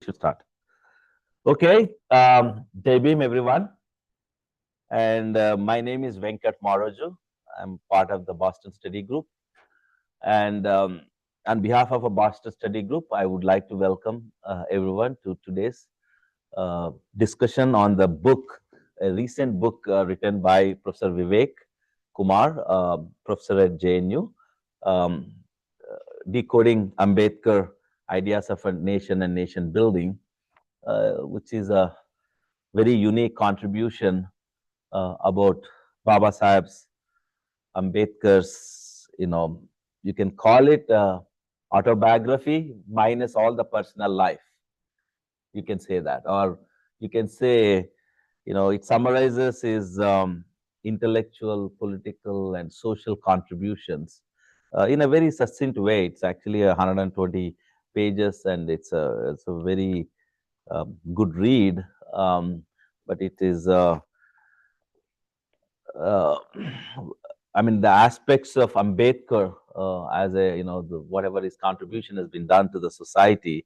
Should start. Okay, Jai Bhim, everyone. And my name is Venkat Maroju. I'm part of the Boston Study Group. And on behalf of a Boston Study Group, I would like to welcome everyone to today's discussion on the book, a recent book written by Professor Vivek Kumar, professor at JNU, um, Decoding Ambedkar Ideas of a Nation and Nation Building, which is a very unique contribution about Baba Saheb's Ambedkar's, you can call it autobiography minus all the personal life. You can say that, or you can say, it summarizes his intellectual, political, and social contributions in a very succinct way. It's actually 120 pages, and it's a very good read. But it is uh, I mean, the aspects of Ambedkar as a, whatever his contribution has been done to the society,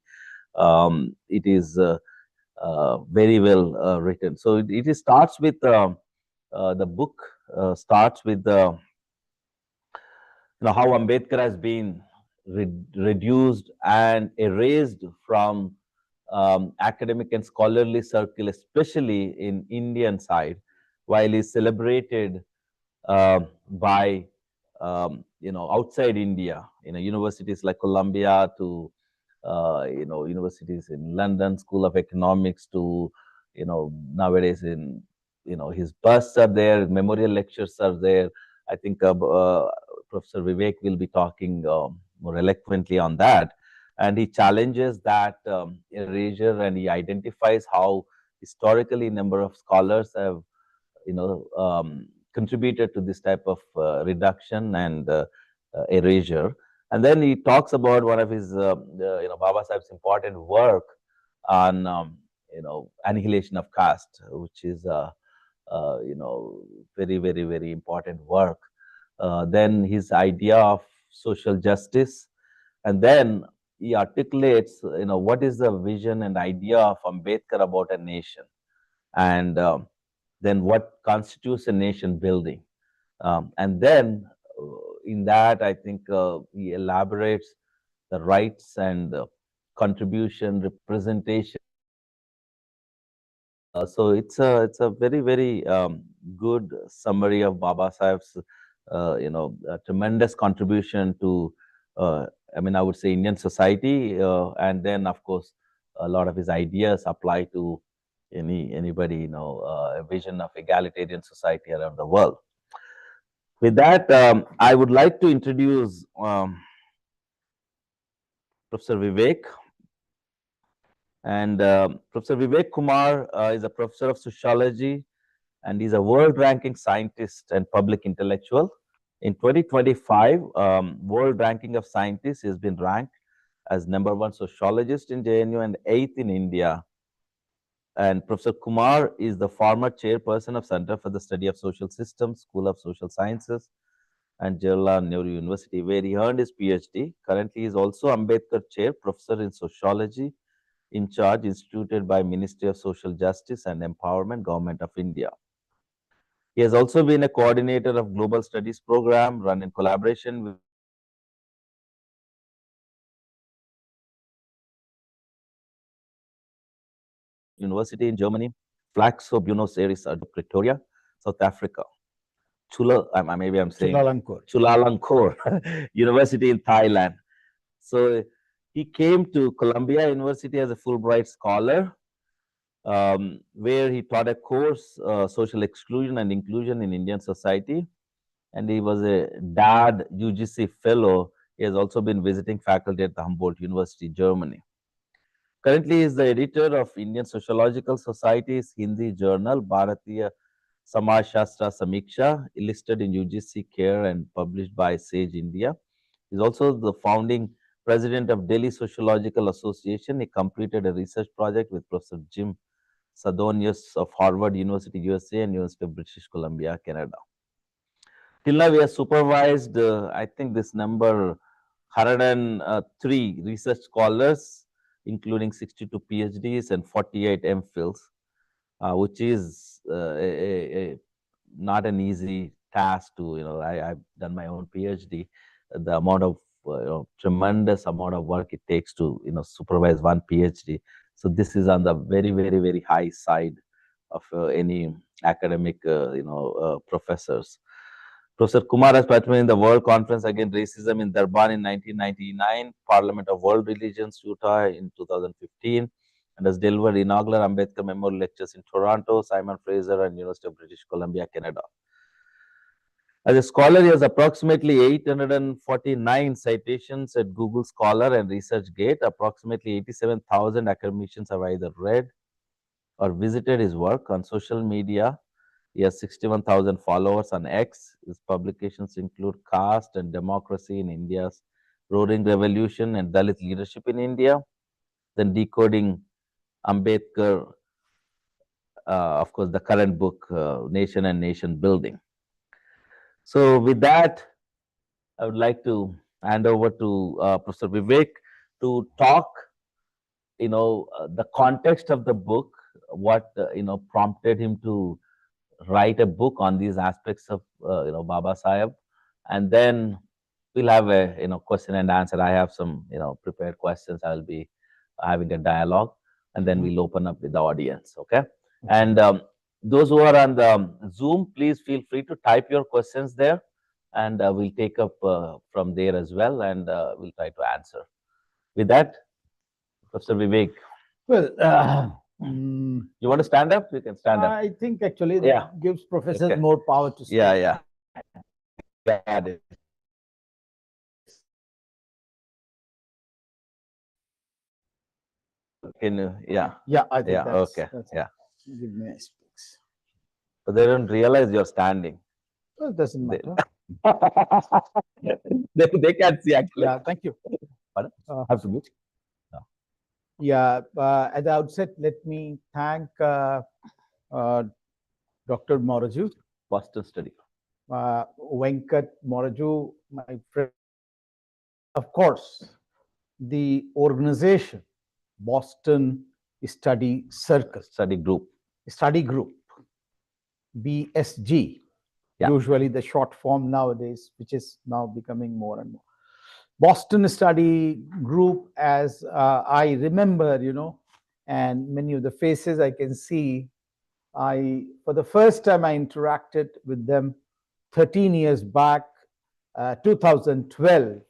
it is very well written. So it starts with the book starts with how Ambedkar has been reduced and erased from academic and scholarly circle, especially in Indian side, while he's celebrated by outside India, universities like Columbia to universities in London School of Economics to nowadays in his busts are there, memorial lectures are there. I think Professor Vivek will be talking more eloquently on that, and he challenges that erasure, and he identifies how historically number of scholars have contributed to this type of reduction and erasure. And then he talks about one of his, Baba Sahib's important work on, annihilation of caste, which is, very, very, very important work. Then his idea of social justice, and then he articulates, what is the vision and idea of Ambedkar about a nation, and then what constitutes a nation building. And then in that, I think he elaborates the rights and contribution, representation. So it's a very very good summary of Baba Saheb's tremendous contribution to I mean, I would say Indian society, and then of course a lot of his ideas apply to anybody, a vision of egalitarian society around the world. With that, I would like to introduce Professor Vivek. And Professor Vivek Kumar is a professor of sociology, and he's a world ranking scientist and public intellectual. In 2025, world ranking of scientists, he has been ranked as number one sociologist in JNU and eighth in India. And Professor Kumar is the former chairperson of Center for the Study of Social Systems, School of Social Sciences, and Jawaharlal Nehru University, where he earned his PhD. Currently, he is also Ambedkar Chair, Professor in Sociology, in charge, instituted by Ministry of Social Justice and Empowerment, Government of India. He has also been a coordinator of Global Studies Program, run in collaboration with University in Germany, Flaxo, Buenos Aires, Pretoria, South Africa. Maybe I'm saying Chulalongkorn University in Thailand. So he came to Columbia University as a Fulbright scholar, where he taught a course, Social Exclusion and Inclusion in Indian Society. And he was a DAD UGC fellow. He has also been visiting faculty at the Humboldt University, Germany. Currently, he is the editor of Indian Sociological Society's Hindi journal, Bharatiya Samaj Shastra Samiksha, listed in UGC Care and published by Sage India. He is also the founding president of Delhi Sociological Association. He completed a research project with Professor Jim Sadonius of Harvard University, USA, and University of British Columbia, Canada. Till now, we have supervised, I think this number 103 research scholars including 62 PhDs and 48 MPhils, which is not an easy task to, I've done my own PhD. The amount of tremendous amount of work it takes to supervise one PhD. So this is on the very, very, very high side of any academic professors. Professor Kumar has participated in the World Conference Against Racism in Durban in 1999, Parliament of World Religions, Utah in 2015, and has delivered inaugural Ambedkar Memorial Lectures in Toronto, Simon Fraser, and University of British Columbia, Canada. As a scholar, he has approximately 849 citations at Google Scholar and ResearchGate. Approximately 87,000 academicians have either read or visited his work. On social media, he has 61,000 followers on X. His publications include Caste and Democracy in India's Roaring Revolution and Dalit Leadership in India, then Decoding Ambedkar, of course, the current book, Nation and Nation Building. So with that, I would like to hand over to Professor Vivek to talk, the context of the book, what, prompted him to write a book on these aspects of, Baba Sahib, and then we'll have a, question and answer. I have some, prepared questions. I'll be having a dialogue, and then we'll open up with the audience. Okay. And those who are on the Zoom, please feel free to type your questions there, and we'll take up from there as well, and we'll try to answer. With that, Professor Vivek. Well, you want to stand up? You can stand up. I think actually that gives professors more power to speak. Yeah. Got it. Can you, Yeah, I think that's, okay. Give me a space. But they don't realize you're standing. Well, it doesn't matter. They can't see actually. Yeah, thank you. Absolutely. Yeah, at the outset, let me thank Dr. Moraju. Boston study. Venkat Moraju, my friend. Of course, the organization, Boston Study Circle. Study Group, BSG. Yeah. Usually the short form nowadays, which is now becoming more and more. Boston Study Group, as I remember, and many of the faces I can see, for the first time I interacted with them 13 years back, 2012.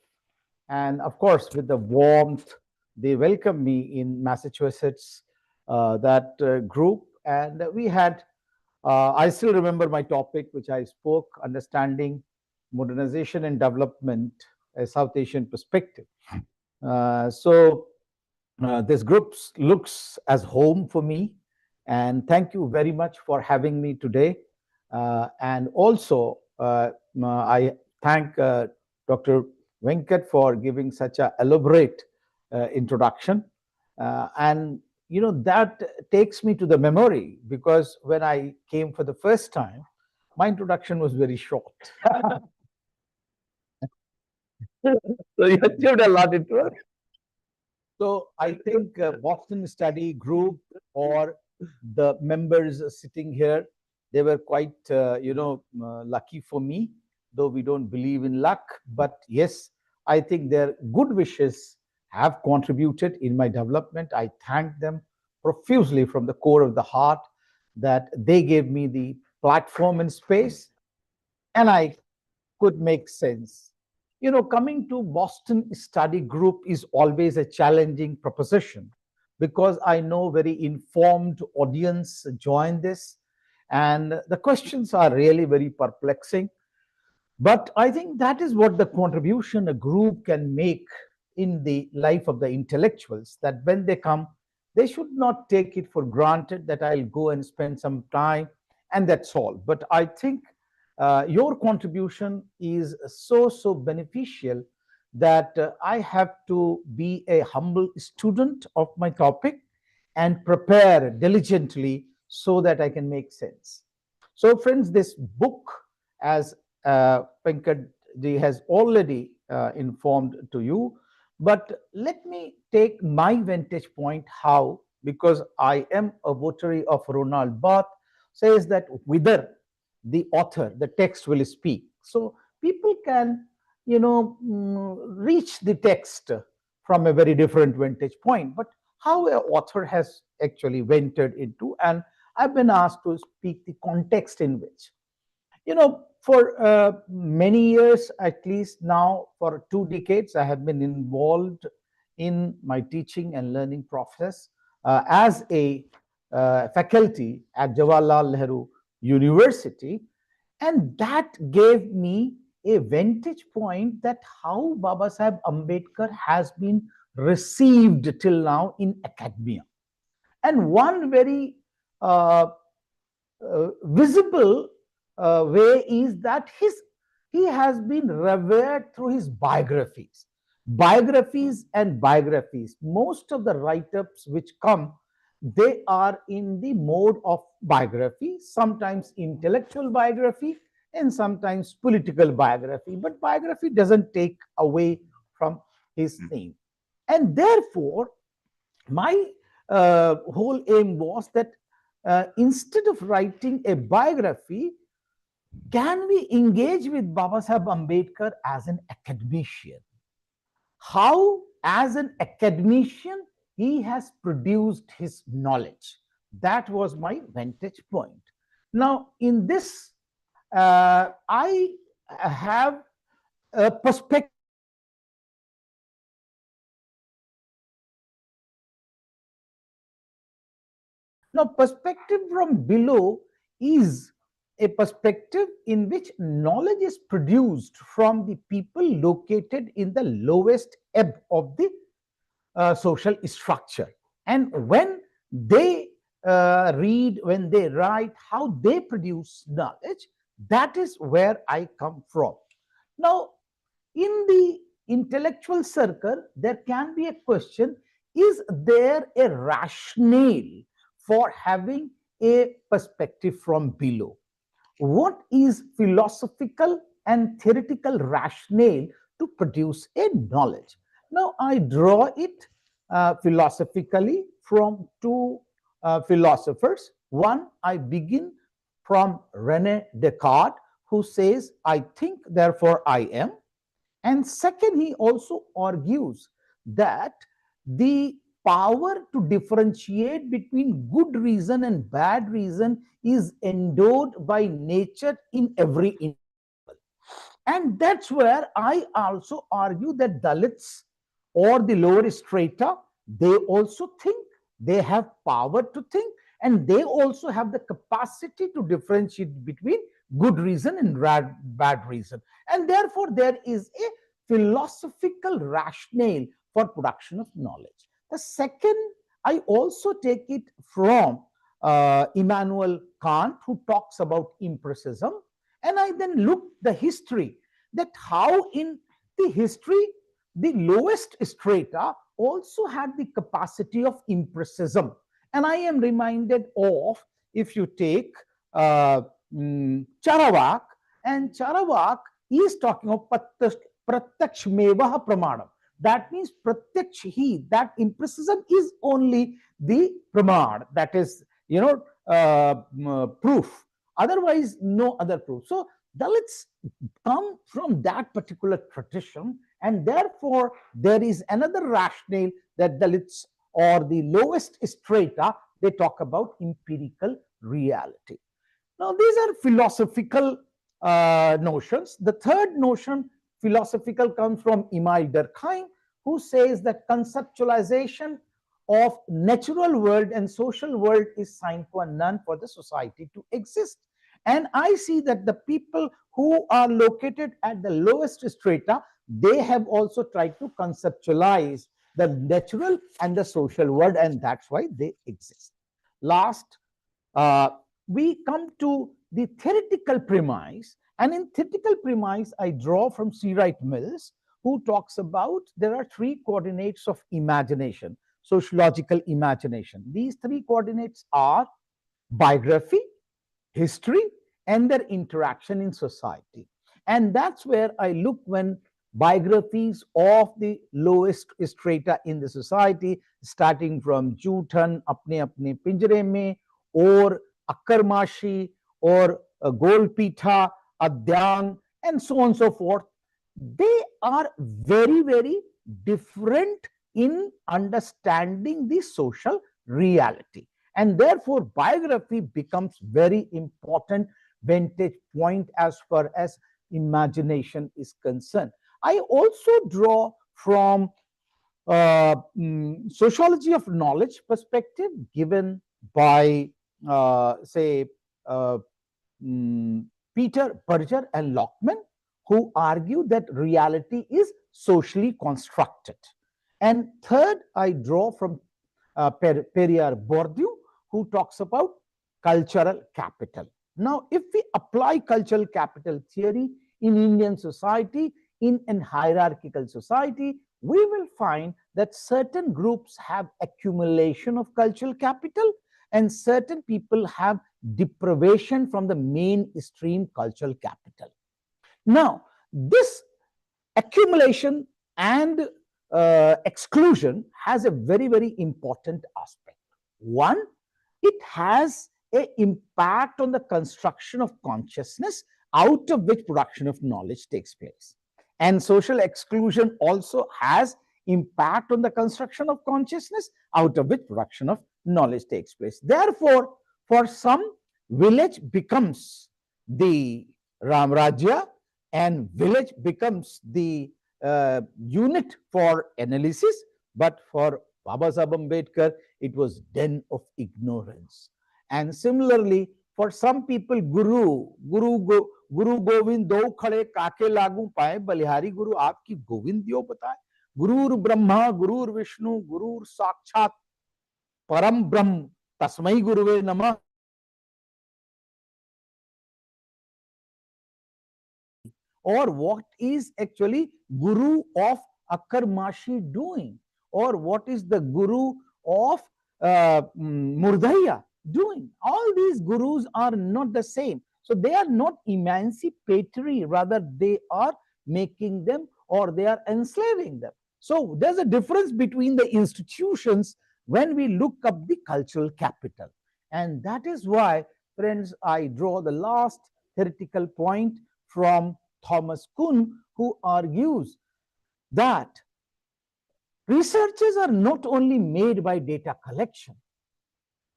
And of course, with the warmth, they welcomed me in Massachusetts, that group. And we had, I still remember my topic, which I spoke, Understanding Modernization and Development, a South Asian Perspective. So this group looks as home for me. And thank you very much for having me today. And also, I thank Dr. Venkat for giving such an elaborate introduction. And, that takes me to the memory, because when I came for the first time, my introduction was very short. So you achieved a lot into it. So I think Boston Study Group, or the members sitting here, they were quite, lucky for me, though we don't believe in luck. But yes, I think their good wishes have contributed in my development. I thank them profusely from the core of the heart that they gave me the platform and space, and I could make sense. Coming to Boston Study Group is always a challenging proposition, because I know very informed audience join this, and the questions are really very perplexing. But I think that is what the contribution a group can make in the life of the intellectuals, that when they come, they should not take it for granted that I'll go and spend some time and that's all. But I think your contribution is so beneficial that I have to be a humble student of my topic and prepare diligently so that I can make sense. So friends, this book, as Venkat has already informed to you, But let me take my vantage point how, because I am a votary of Ronald Barthes, says that whether the author, the text will speak. So people can, reach the text from a very different vantage point. But how an author has actually ventured into, and I've been asked to speak the context in which. For many years, at least now for 2 decades, I have been involved in my teaching and learning process as a faculty at Jawaharlal Nehru University. And that gave me a vantage point that how Baba Saheb Ambedkar has been received till now in academia. And one very visible way is that he has been revered through his biographies and biographies. Most of the write-ups which come, they are in the mode of biography, sometimes intellectual biography and sometimes political biography, but biography doesn't take away from his name. And therefore my whole aim was that instead of writing a biography, can we engage with Baba Saheb Ambedkar as an academician? How, as an academician, he has produced his knowledge. That was my vantage point. Now, in this, I have a perspective. Now, perspective from below is a perspective in which knowledge is produced from the people located in the lowest ebb of the social structure. And when they read, when they write, how they produce knowledge, that is where I come from. Now, in the intellectual circle, there can be a question, is there a rationale for having a perspective from below? What is philosophical and theoretical rationale to produce a knowledge? Now, I draw it philosophically from two philosophers. One, I begin from Rene Descartes, who says, I think, therefore I am. And second, he also argues that the power to differentiate between good reason and bad reason is endowed by nature in every individual. And that's where I also argue that Dalits or the lower strata, they also think, they have power to think, and they also have the capacity to differentiate between good reason and bad reason. And therefore, there is a philosophical rationale for production of knowledge. The second, I also take it from Immanuel Kant, who talks about empiricism. And I then look the history, that how in the history, the lowest strata also had the capacity of empiricism. And I am reminded of, if you take Charavak, and Charavak is talking of pratyaksh mevaha pramanam. That means pratyaksh, that empiricism is only the praman, that is, proof. Otherwise, no other proof. So Dalits come from that particular tradition, and therefore there is another rationale that Dalits or the lowest strata, they talk about empirical reality. Now, these are philosophical notions. The third notion, philosophical, comes from Emile Durkheim, who says that conceptualization of natural world and social world is sine qua non for the society to exist. And I see that the people who are located at the lowest strata, they have also tried to conceptualize the natural and the social world, and that's why they exist. Last, we come to the theoretical premise, and in theoretical premise, I draw from C. Wright Mills, who talks about there are 3 coordinates of imagination, sociological imagination. These 3 coordinates are biography, history, and their interaction in society. And that's where I look when biographies of the lowest strata in the society, starting from Jutan, Apne Apne Pinjare Mein, or Akkarmashi, or Golpitha, Adyang, and so on and so forth. They are very, very different in understanding the social reality. And therefore, biography becomes very important vantage point as far as imagination is concerned. I also draw from sociology of knowledge perspective given by, say, uh, Peter Berger and Lockman, who argue that reality is socially constructed. And third, I draw from Periyar Bourdieu, who talks about cultural capital. Now, if we apply cultural capital theory in Indian society, in an hierarchical society, we will find that certain groups have accumulation of cultural capital and certain people have deprivation from the mainstream cultural capital. Now, this accumulation and exclusion has a very, very important aspect. One, it has an impact on the construction of consciousness out of which production of knowledge takes place. And social exclusion also has impact on the construction of consciousness out of which production of knowledge takes place. Therefore, for some, village becomes the Ramrajya and village becomes the unit for analysis, but for Baba Sahib Ambedkar, it was den of ignorance. And similarly, for some people, Guru Govind do khade kaake lagu paए, बलिहारी गुरु आपकी गोविंद दियो बताए, गुरुर ब्रह्मा गुरुर विष्णु गुरुर साक्षात परम ब्रह्म तस्मै गुरुवे नमः. Or what is actually Guru of Akkarmashi doing? Or what is the Guru of Murdhaya doing? All these gurus are not the same. So they are not emancipatory, rather they are making them or they are enslaving them. So there's a difference between the institutions when we look up the cultural capital. And that is why, friends, I draw the last theoretical point from Thomas Kuhn, who argues that researches are not only made by data collection.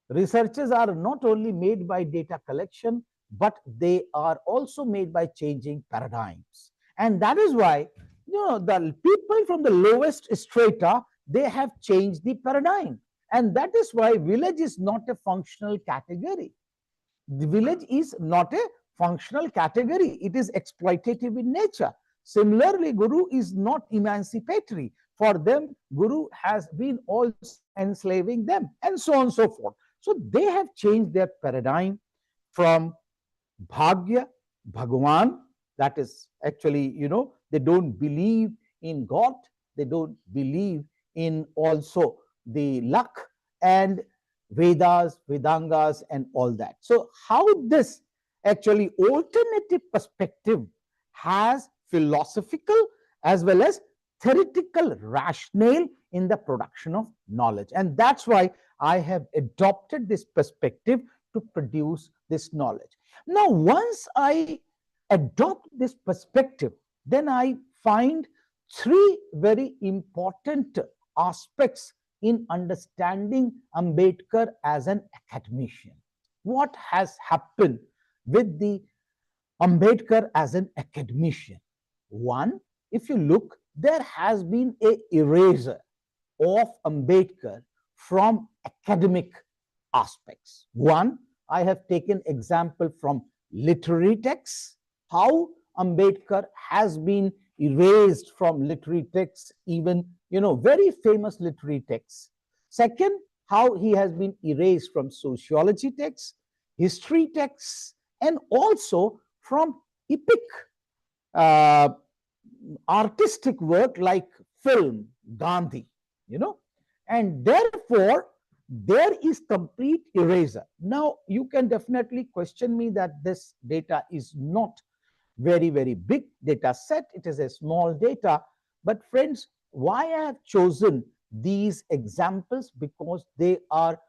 Researches are not only made by data collection, but they are also made by changing paradigms. And that is why, the people from the lowest strata, they have changed the paradigm. And that is why village is not a functional category. The village is not a functional category. It is exploitative in nature. Similarly, Guru is not emancipatory. For them, Guru has been also enslaving them, and so on and so forth. So they have changed their paradigm from Bhagya, Bhagwan, that is actually, they don't believe in God, they don't believe in also the luck and Vedas, Vedangas, and all that. So how this actually alternative perspective has philosophical as well as theoretical rationale in the production of knowledge. And that's why I have adopted this perspective to produce this knowledge. Now, once I adopt this perspective, then I find three very important aspects in understanding Ambedkar as an academician. What has happened with the Ambedkar as an academician? One, if you look, there has been an erasure of Ambedkar from academic aspects. One, I have taken example from literary texts, how Ambedkar has been erased from literary texts, even, very famous literary texts. Second, how he has been erased from sociology texts, history texts, and also from epic artistic work like film, Gandhi, and therefore there is complete erasure. Now, you can definitely question me that this data is not very, very big data set. It is a small data. But friends, why I have chosen these examples? Because they are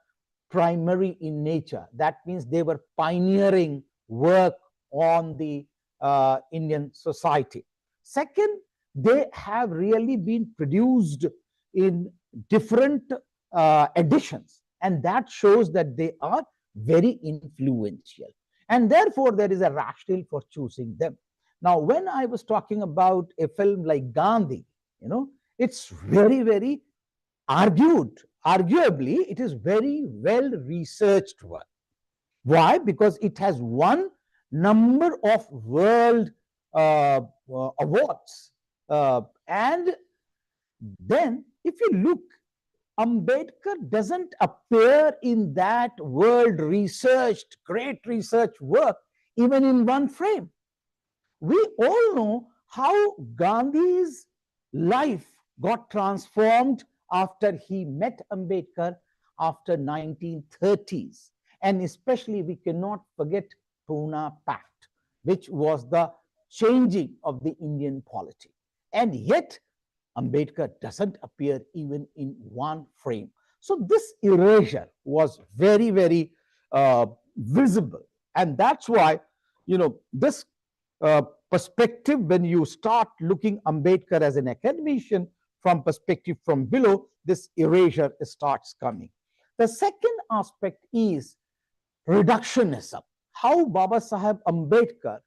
primary in nature. That means they were pioneering work on the Indian society. Second, they have really been produced in different editions, and that shows that they are very influential. And therefore, there is a rationale for choosing them. Now, when I was talking about a film like Gandhi, it's very, very arguably, it is very well researched work. Why? Because it has won number of world awards. And then, if you look, Ambedkar doesn't appear in that world researched, great research work, even in one frame. We all know how Gandhi's life got transformed after he met Ambedkar after 1930s. And especially we cannot forget Pune Pact, which was the changing of the Indian polity. And yet, Ambedkar doesn't appear even in one frame. So this erasure was very, very visible. And that's why, this perspective, when you start looking Ambedkar as an academician from perspective from below, this erasure starts coming. The second aspect is reductionism. How Baba Saheb Ambedkar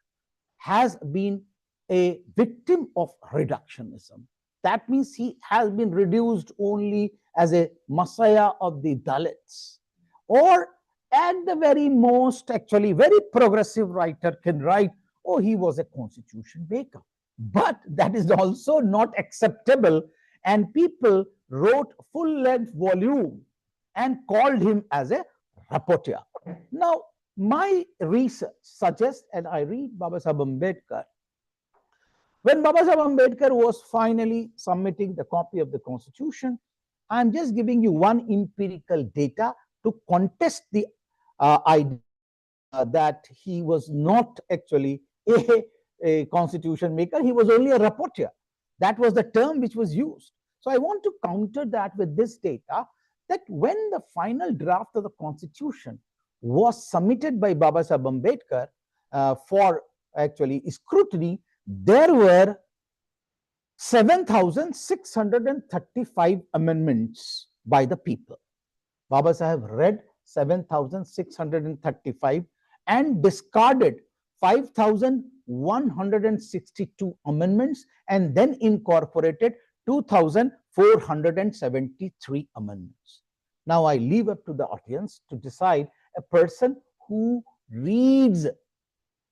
has been a victim of reductionism. That means he has been reduced only as a messiah of the Dalits, or at the very most, actually, very progressive writer can write, oh, he was a constitution maker. But that is also not acceptable. And people wrote full-length volume and called him as a rapporteur. Now, my research suggests, and I read Baba Saheb Ambedkar, when Baba Saheb Ambedkar was finally submitting the copy of the constitution, I'm just giving you one empirical data to contest the idea that he was not actually a constitution maker, he was only a rapporteur. That was the term which was used. So I want to counter that with this data, that when the final draft of the constitution was submitted by Baba Saheb Ambedkar for actually scrutiny, there were 7,635 amendments by the people. Baba Saheb read 7,635 and discarded 5,162 amendments and then incorporated 2,473 amendments. Now I leave up to the audience to decide. A person who reads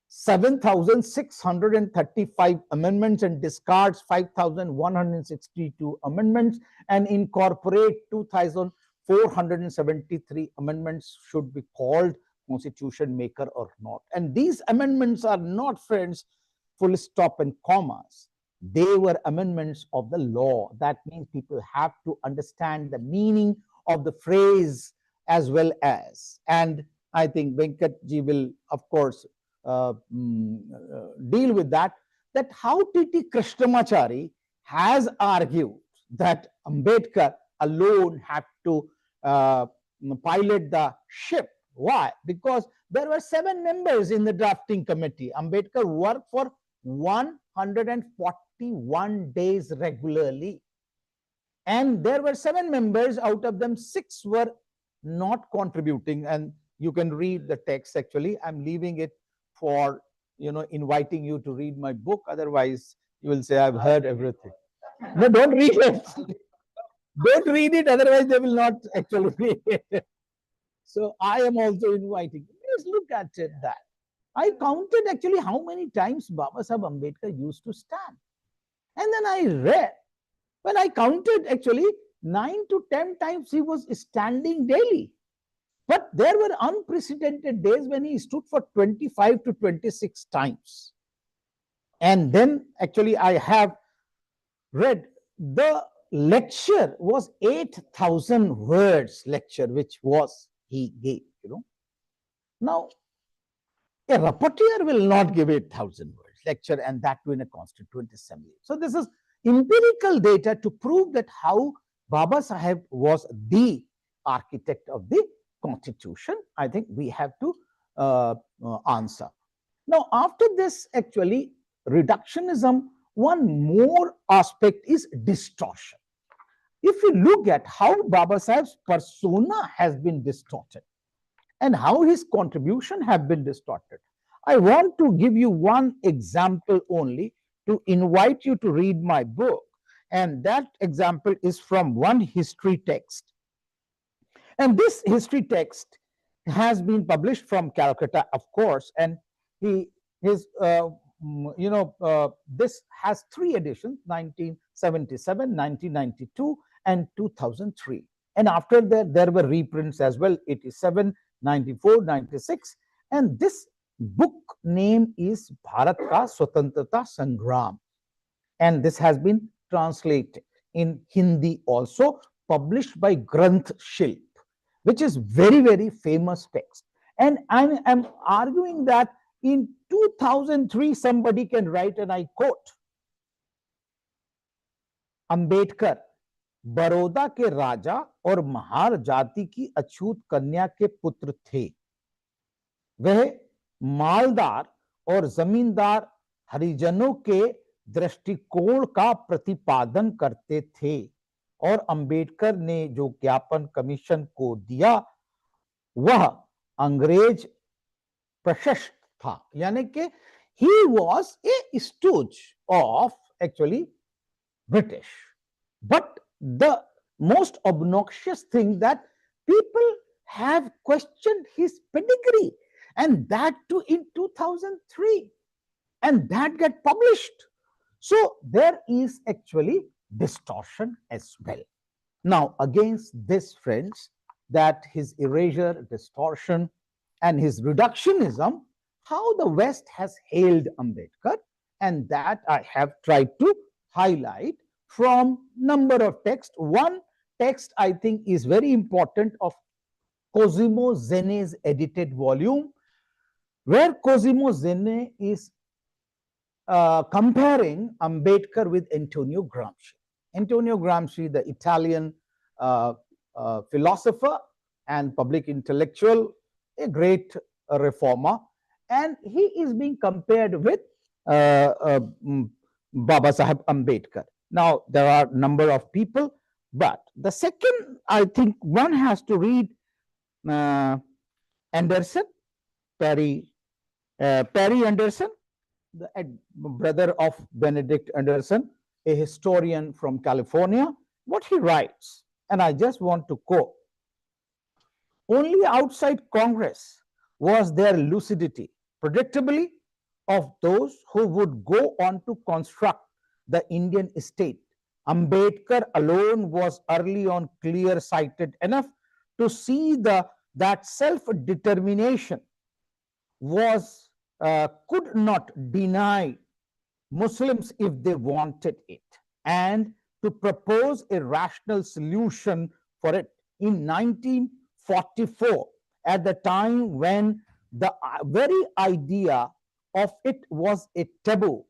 7,635 amendments and discards 5,162 amendments and incorporate 2,473 amendments should be called constitution maker or not. And these amendments are not, friends, full stop and commas. They were amendments of the law. That means people have to understand the meaning of the phrase as well as. And I think Venkatji will, of course, deal with that how T.T. Krishnamachari has argued that Ambedkar alone had to pilot the ship. Why? Because there were 7 members in the drafting committee. Ambedkar worked for 141 days regularly. And there were 7 members, out of them 6 were not contributing. And you can read the text actually. I'm leaving it for, inviting you to read my book. Otherwise, you will say, I've heard everything. No, don't read it. Don't read it. Otherwise, they will not actually read it. So I am also inviting. Let's look at it that. I counted actually how many times Baba Saheb Ambedkar used to stand. And then I read. When I counted actually 9 to 10 times he was standing daily. But there were unprecedented days when he stood for 25 to 26 times. And then actually I have read the lecture was 8,000 words lecture, which was he gave, Now, a rapporteur will not give 8,000 words. lecture, and that too in a constituent assembly. So this is empirical data to prove that how Baba Saheb was the architect of the constitution. I think we have to answer. Now, after this, actually, reductionism, one more aspect is distortion. If you look at how Baba Saheb's persona has been distorted and how his contribution have been distorted, I want to give you one example only to invite you to read my book. And that example is from one history text. And this history text has been published from Calcutta, of course, and this has 3 editions: 1977, 1992, and 2003. And after that, there were reprints as well: 87, 94, 96. And this book name is Bharat Ka Swatantrata Sangram. And this has been translated in Hindi also, published by Granth Shilp, which is very, very famous text. And I am arguing that in 2003, somebody can write, and I quote, Ambedkar Baroda के राजा और महार जाति की अछूत कन्या के पुत्र थे। वह मालदार और जमींदार हरिजनों के दृष्टिकोण का प्रतिपादन करते थे और अंबेडकर ने जो ज्ञापन कमीशन को दिया वह अंग्रेज प्रशस्त था, यानी कि he was a stooge of actually British. But the most obnoxious thing that people have questioned his pedigree, and that too in 2003, and that get published. So there is actually distortion as well. Now, against this, friends, that his erasure, distortion, and his reductionism, how the West has hailed Ambedkar, and that I have tried to highlight from number of texts. One text I think is very important of Cosimo Zene's edited volume, where Cosimo Zene is comparing Ambedkar with Antonio Gramsci. Antonio Gramsci, the Italian philosopher and public intellectual, a great reformer, and he is being compared with Baba Saheb Ambedkar. Now, there are a number of people, but the second, I think one has to read Anderson, Perry Anderson, the brother of Benedict Anderson, a historian from California, what he writes, and I just want to quote. Only outside Congress was there lucidity, predictably, of those who would go on to construct the Indian state. Ambedkar alone was early on clear-sighted enough to see that self-determination was could not deny Muslims if they wanted it, and to propose a rational solution for it in 1944, at the time when the very idea of it was a taboo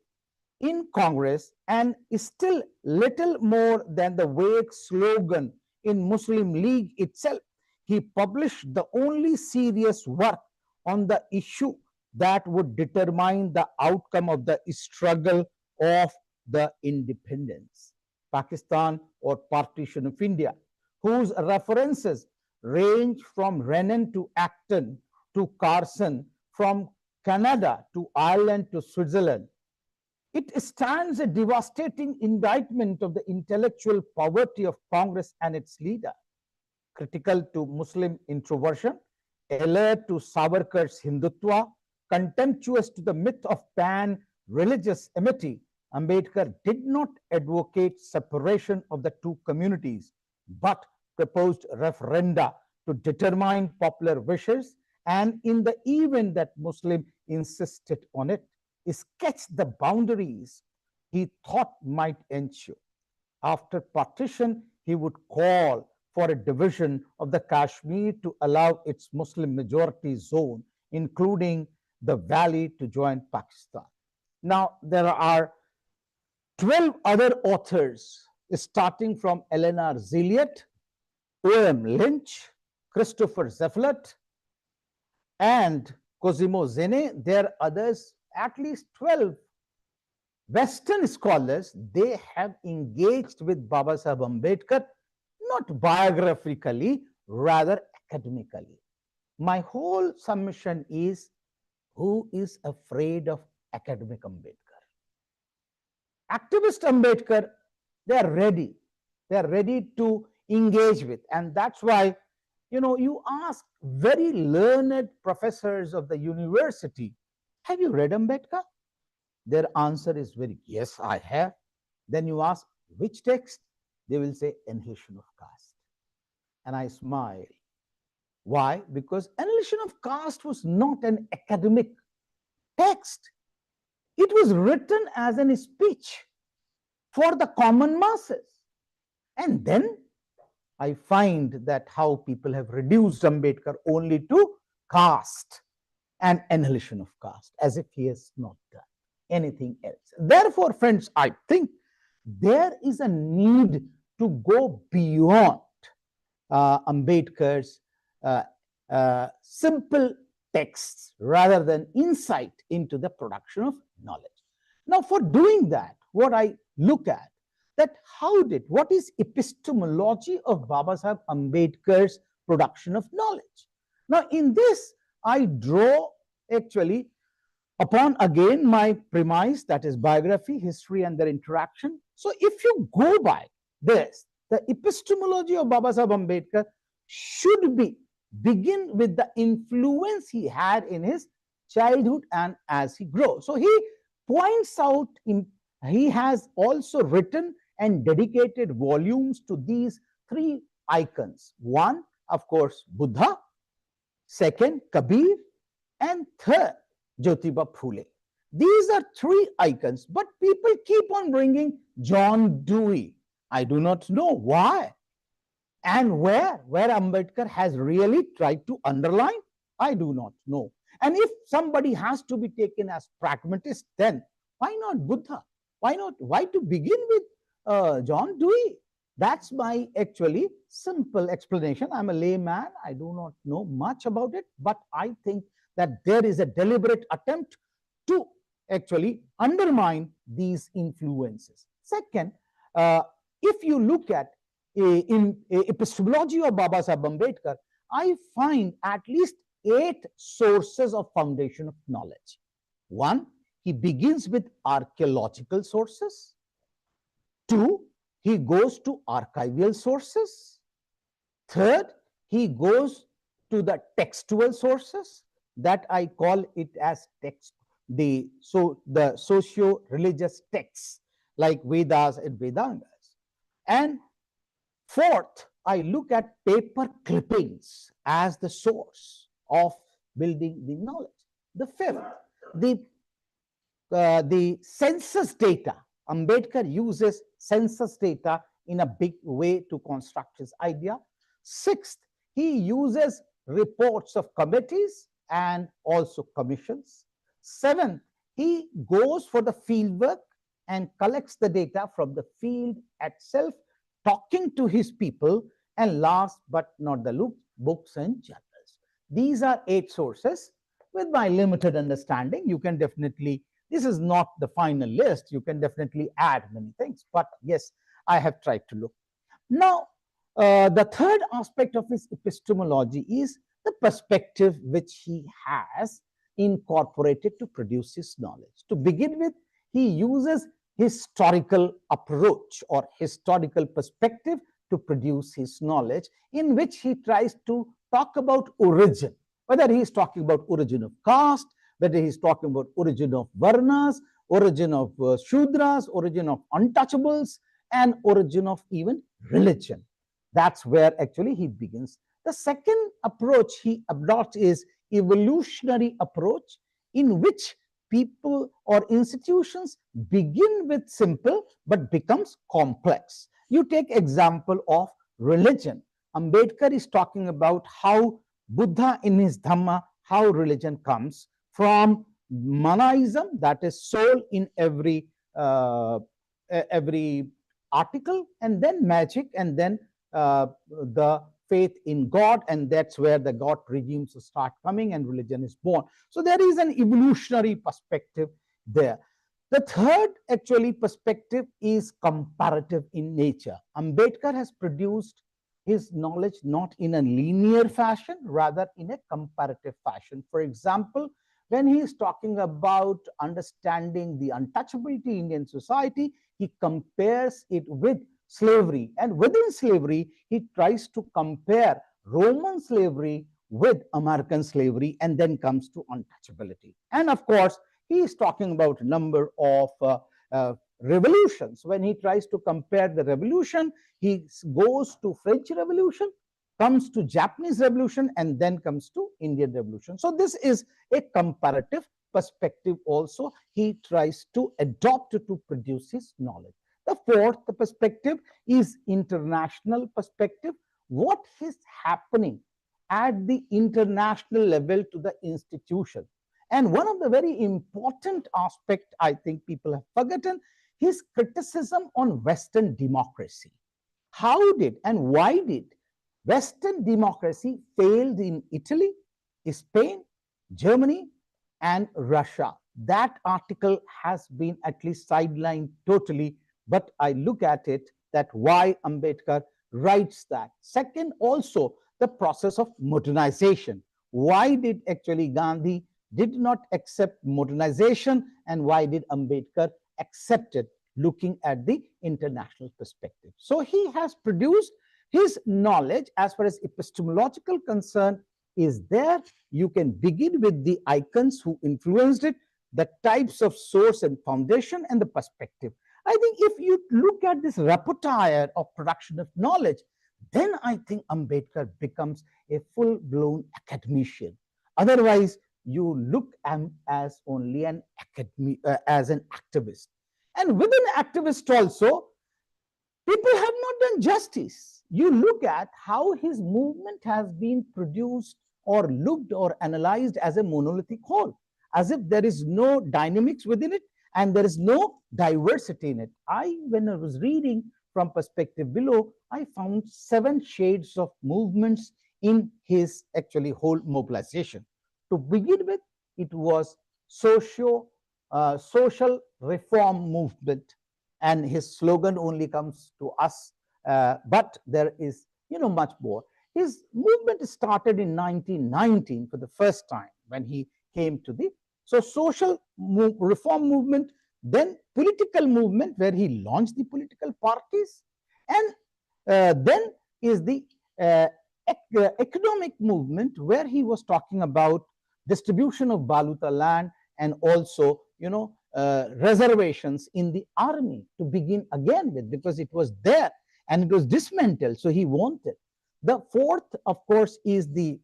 in Congress, and still little more than the vague slogan in Muslim League itself. He published the only serious work on the issue that would determine the outcome of the struggle of the independence, Pakistan or partition of India, whose references range from Renan to Acton to Carson, from Canada to Ireland to Switzerland. It stands a devastating indictment of the intellectual poverty of Congress and its leader. Critical to Muslim introversion, alert to Savarkar's Hindutva, contemptuous to the myth of pan-religious amity, Ambedkar did not advocate separation of the two communities, but proposed referenda to determine popular wishes, and in the event that Muslim insisted on it, sketched the boundaries he thought might ensue. After partition, he would call for a division of the Kashmir to allow its Muslim majority zone, including the valley, to join Pakistan. Now, there are 12 other authors, starting from Eleanor Zilliot, O.M. Lynch, Christopher Zeflet, and Cosimo Zene. There are others, at least 12 Western scholars. They have engaged with Baba Sahib Ambedkar, not biographically, rather academically. My whole submission is, who is afraid of academic Ambedkar? Activist Ambedkar, they are ready. They are ready to engage with. And that's why, you ask very learned professors of the university, have you read Ambedkar? Their answer is very, yes, I have. Then you ask, which text? They will say, Annihilation of Caste. And I smile. Why? Because Annihilation of Caste was not an academic text. It was written as a speech for the common masses. And then I find that how people have reduced Ambedkar only to caste and annihilation of caste, as if he has not done anything else. Therefore, friends, I think there is a need to go beyond Ambedkar's simple texts rather than insight into the production of knowledge. Now, for doing that, what I look at, that what is epistemology of Baba Sahib Ambedkar's production of knowledge? Now, in this, I draw actually upon again my premise, that is biography, history, and their interaction. So, if you go by this, the epistemology of Baba Sahib Ambedkar should begin with the influence he had in his childhood and as he grows. So, he points out, he has also written and dedicated volumes to these three icons. One, of course, Buddha. Second, Kabir. And third, Jyotiba Phule. These are three icons, but people keep on bringing John Dewey. I do not know why. And where Ambedkar has really tried to underline, I do not know. And if somebody has to be taken as pragmatist, then why not Buddha? Why to begin with John Dewey? That's my actually simple explanation. I'm a layman. I do not know much about it, but I think that there is a deliberate attempt to actually undermine these influences. Second, if you look at in epistemology of Baba Sahib Ambedkar, I find at least 8 sources of foundation of knowledge. One, he begins with archaeological sources. 2, he goes to archival sources. Third, he goes to the textual sources, that I call it as text, the socio-religious texts like Vedas and Vedangas. And fourth, I look at paper clippings as the source of building the knowledge. The fifth, the census data. Ambedkar uses census data in a big way to construct his idea. Sixth, he uses reports of committees and also commissions. Seventh, he goes for the field work and collects the data from the field itself, talking to his people. And last but not the least, books and journals. These are 8 sources. With my limited understanding, you can definitely, this is not the final list, you can definitely add many things. But yes, I have tried to look. Now, the third aspect of his epistemology is the perspective which he has incorporated to produce his knowledge. To begin with, he uses historical approach or historical perspective to produce his knowledge, in which he tries to talk about origin, whether he is talking about origin of caste, whether he is talking about origin of varnas, origin of shudras, origin of untouchables, and origin of even religion. That's where actually he begins. The second approach he adopts is evolutionary approach, in which people or institutions begin with simple but becomes complex. You take example of religion. Ambedkar is talking about how Buddha in his Dhamma, how religion comes from monism, that is soul in every article, and then magic, and then the faith in God, and that's where the God regimes start coming and religion is born. So there is an evolutionary perspective there. The third actually perspective is comparative in nature. Ambedkar has produced his knowledge not in a linear fashion, rather in a comparative fashion. For example, when he is talking about understanding the untouchability in Indian society, he compares it with slavery. And within slavery, he tries to compare Roman slavery with American slavery, and then comes to untouchability. And of course, he is talking about a number of revolutions. When he tries to compare the revolution, he goes to French Revolution, comes to Japanese Revolution, and then comes to Indian Revolution. So this is a comparative perspective also he tries to adopt to produce his knowledge. The fourth perspective is international perspective. What is happening at the international level to the institution? And one of the very important aspects I think people have forgotten, his criticism on Western democracy. How did and why did Western democracy failed in Italy, Spain, Germany, and Russia? That article has been at least sidelined totally, but I look at it that why Ambedkar writes that. Second, also the process of modernization. Why did actually Gandhi did not accept modernization, and why did Ambedkar accept it, looking at the international perspective? So he has produced his knowledge as far as epistemological concern is there. You can begin with the icons who influenced it, the types of source and foundation, and the perspective. I think if you look at this repertoire of production of knowledge, then I think Ambedkar becomes a full-blown academician. Otherwise, you look as only an as an activist. And within activist also, people have not done justice. You look at how his movement has been produced or looked or analyzed as a monolithic whole, as if there is no dynamics within it and there is no diversity in it. When I was reading from perspective below, I found 7 shades of movements in his actually whole mobilization. To begin with, it was social reform movement, and his slogan only comes to us, but there is much more. His movement started in 1919 for the first time when he came to the social reform movement, then political movement where he launched the political parties, and then is the economic movement where he was talking about distribution of Baluta land and also reservations in the army to begin again with, because it was there and it was dismantled, so he wanted. The fourth, of course, is the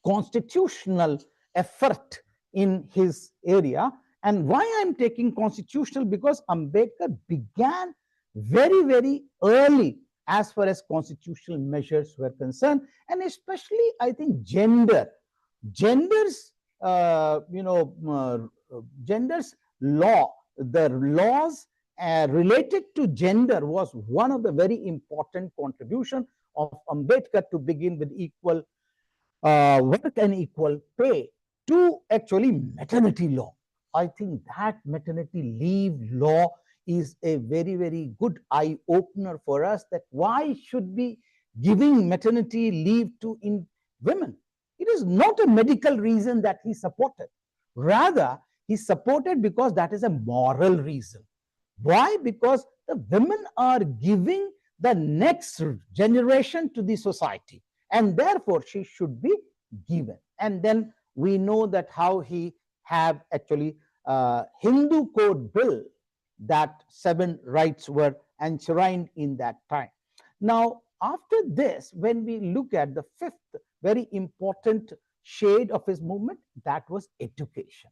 constitutional effort in his area. And why I'm taking constitutional, because Ambedkar began very, very early as far as constitutional measures were concerned, and especially I think gender's law, the laws related to gender was one of the very important contribution of Ambedkar to begin with equal work and equal pay to actually maternity law. I think that maternity leave law is a very, very good eye opener for us, that why should be giving maternity leave to women? It is not a medical reason that he supported. Rather, he supported because that is a moral reason. Why? Because the women are giving the next generation to the society, and therefore she should be given. And then we know that how he have actually Hindu Code Bill, that 7 rights were enshrined in that time. Now, after this, when we look at the 5th very important shade of his movement, that was education.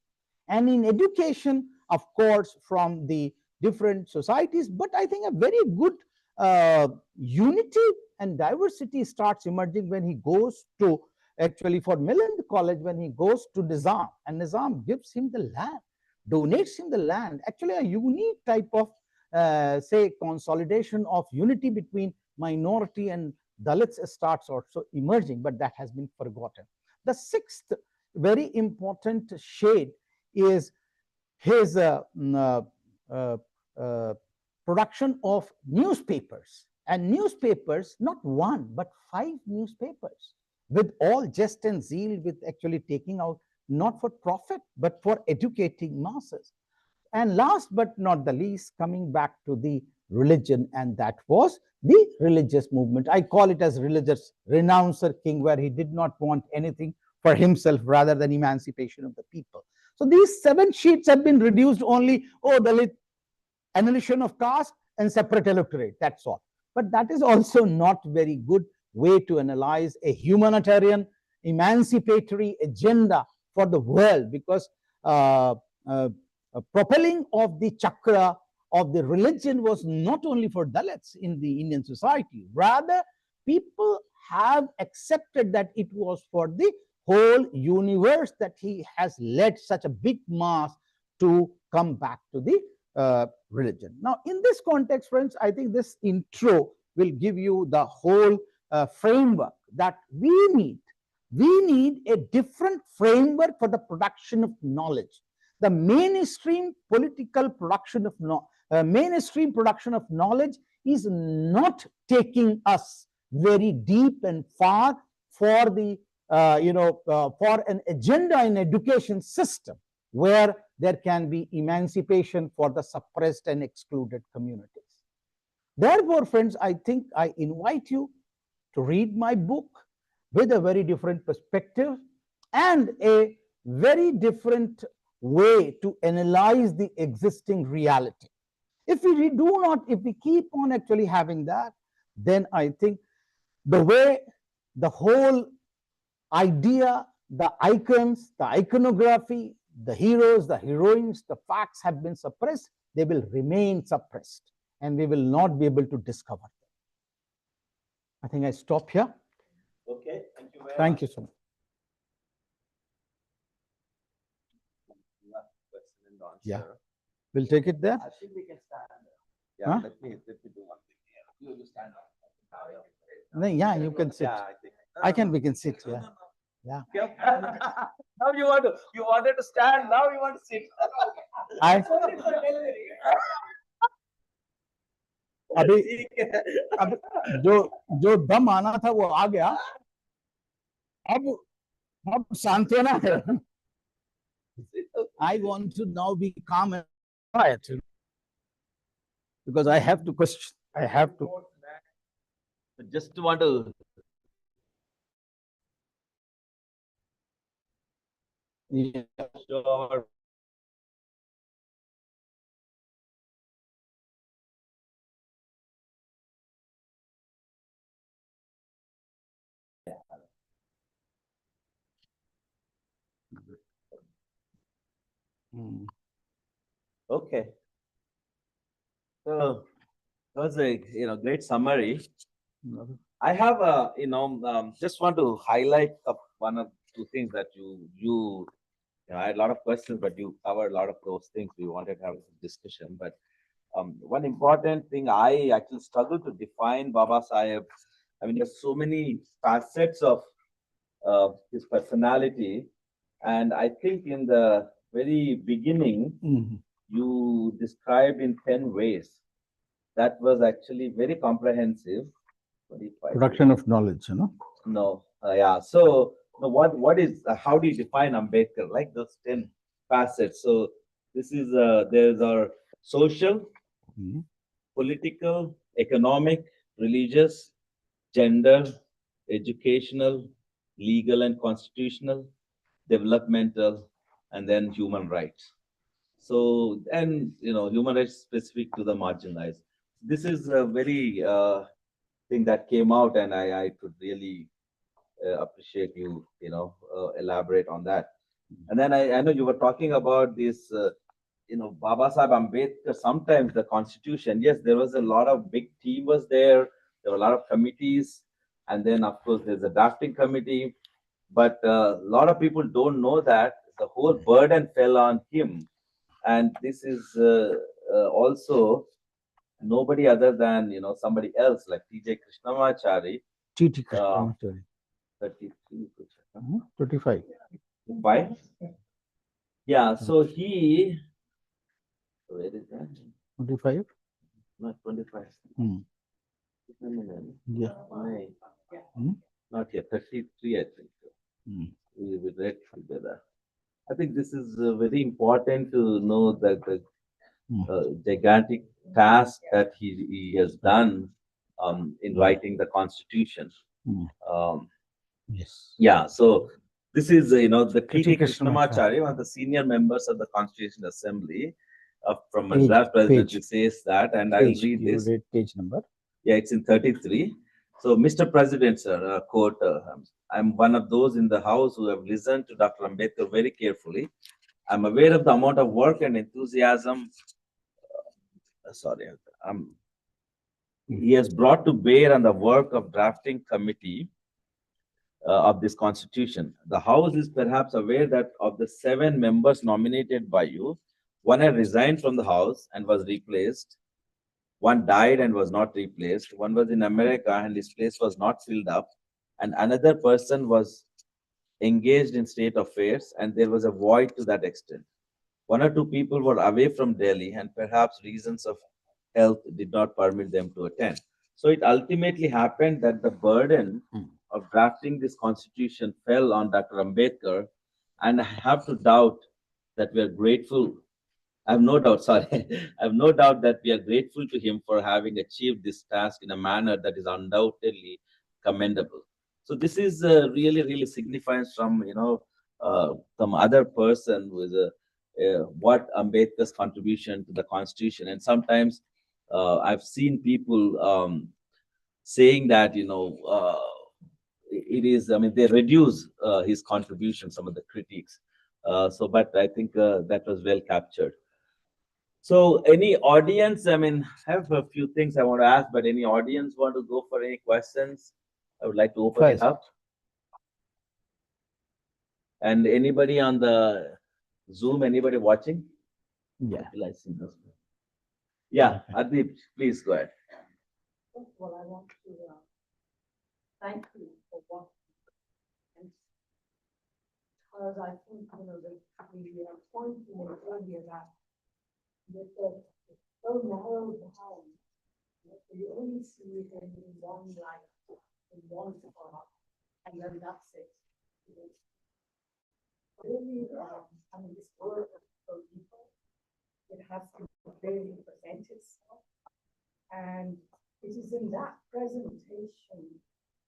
And in education, of course, from the different societies, but I think a very good unity and diversity starts emerging when he goes to actually for Milland College when he goes to Nizam, and Nizam gives him the land, donates him the land. Actually, a unique type of, say, consolidation of unity between minority and Dalits starts also emerging, but that has been forgotten. The sixth very important shade is his production of newspapers, and newspapers, not one, but 5 newspapers, with all zest and zeal, with actually taking out not for profit, but for educating masses. And last but not the least, coming back to the religion, and that was the religious movement. I call it as religious renouncer king, where he did not want anything for himself rather than emancipation of the people. So these 7 sheets have been reduced only, oh, the annihilation of caste and separate electorate, that's all. But that is also not very good way to analyze a humanitarian, emancipatory agenda for the world, because propelling of the chakra of the religion was not only for Dalits in the Indian society, rather people have accepted that it was for the whole universe, that he has led such a big mass to come back to the religion. Now, in this context, friends, I think this intro will give you the whole framework that we need. We need a different framework for the production of knowledge. The mainstream political production of mainstream production of knowledge is not taking us very deep and far for the for an agenda in education system where there can be emancipation for the suppressed and excluded communities. Therefore, friends, I think I invite you to read my book with a very different perspective and a very different way to analyze the existing reality. If we do not, if we keep on actually having that, then I think the way the whole idea, the icons, the iconography, the heroes, the heroines, the facts have been suppressed, they will remain suppressed and we will not be able to discover them. I think I stop here. Okay, thank you very much. Thank you so much. Yeah, we'll take it there. I think we can stand there. Yeah, let me do one thing here. You stand up. No, yeah, you can sit. Yeah, I think. We can sit. Yeah. Yeah. Now you wanted to stand. Now you want to sit. अब जो दम आना था वो आ गया. अब सांत्वना है. I want to now be calm and quiet because I have to question. I have to. Just want to. Yeah. Sure. Okay. So that was a great summary. I have just want to highlight one or two things that you I had a lot of questions, but you covered a lot of those things. We wanted to have a discussion, but one important thing I actually struggle to define Baba Saheb. I mean, there's so many facets of his personality, and I think in the very beginning, you described in 10 ways. That was actually very comprehensive. Production of knowledge, No, yeah. So, what is? How do you define Ambedkar? Like those 10 facets. So, this is there's our social, political, economic, religious, gender, educational, legal and constitutional, developmental, and then human rights. So, and human rights specific to the marginalized. This is a very thing that came out, and I could really appreciate you, elaborate on that. And then I know you were talking about this, Baba Saheb Ambedkar. Sometimes the Constitution, yes, there was a lot of big team was there. There were a lot of committees, and then of course there's a drafting committee. But a lot of people don't know that the whole burden fell on him. And this is also nobody other than, somebody else like T.J. Krishnamachari. T.T. Uh, Krishnamachari. 33, 25. 5. Yeah, so he, where is that? 25? Not 25. Yeah. Not yet, 33, I think. We read together. I think this is very important to know that the gigantic task that he has done in writing the Constitution. Yes. Yeah, so this is, the T.T. Krishnamachari. Krishnamachari, one of the senior members of the Constitution Assembly from Page, Madras Presidency page. says that, and I'll Page. read You this. read page number. Yeah, it's in 33. So, Mr. President, sir, quote, I'm one of those in the House who have listened to Dr. Ambedkar very carefully. I'm aware of the amount of work and enthusiasm he has brought to bear on the work of drafting committee of this constitution. The House is perhaps aware that of the 7 members nominated by you, one had resigned from the House and was replaced. One died and was not replaced. One was in America and his place was not filled up. And another person was engaged in state affairs and there was a void to that extent. 1 or 2 people were away from Delhi and perhaps reasons of health did not permit them to attend. So it ultimately happened that the burden of drafting this constitution fell on Dr. Ambedkar, and I have to doubt that we are grateful. I have no doubt, sorry, I have no doubt that we are grateful to him for having achieved this task in a manner that is undoubtedly commendable. So this is really, really signifies from, some other person who is what Ambedkar's contribution to the constitution. And sometimes I've seen people saying that, it is, I mean, they reduce his contribution, some of the critiques. But I think that was well captured. So, any audience? I mean, I have a few things I want to ask, but any audience want to go for any questions? I would like to open it up. And anybody on the Zoom, anybody watching? Yeah. Yeah, Adib, please go ahead. First of all, I want to thank you for what, because I think, the point you made earlier that it's so narrow down that you only see it in one light, in one spot, and then that's it. Really, this work is so deeper. It has to really present itself. And it is in that presentation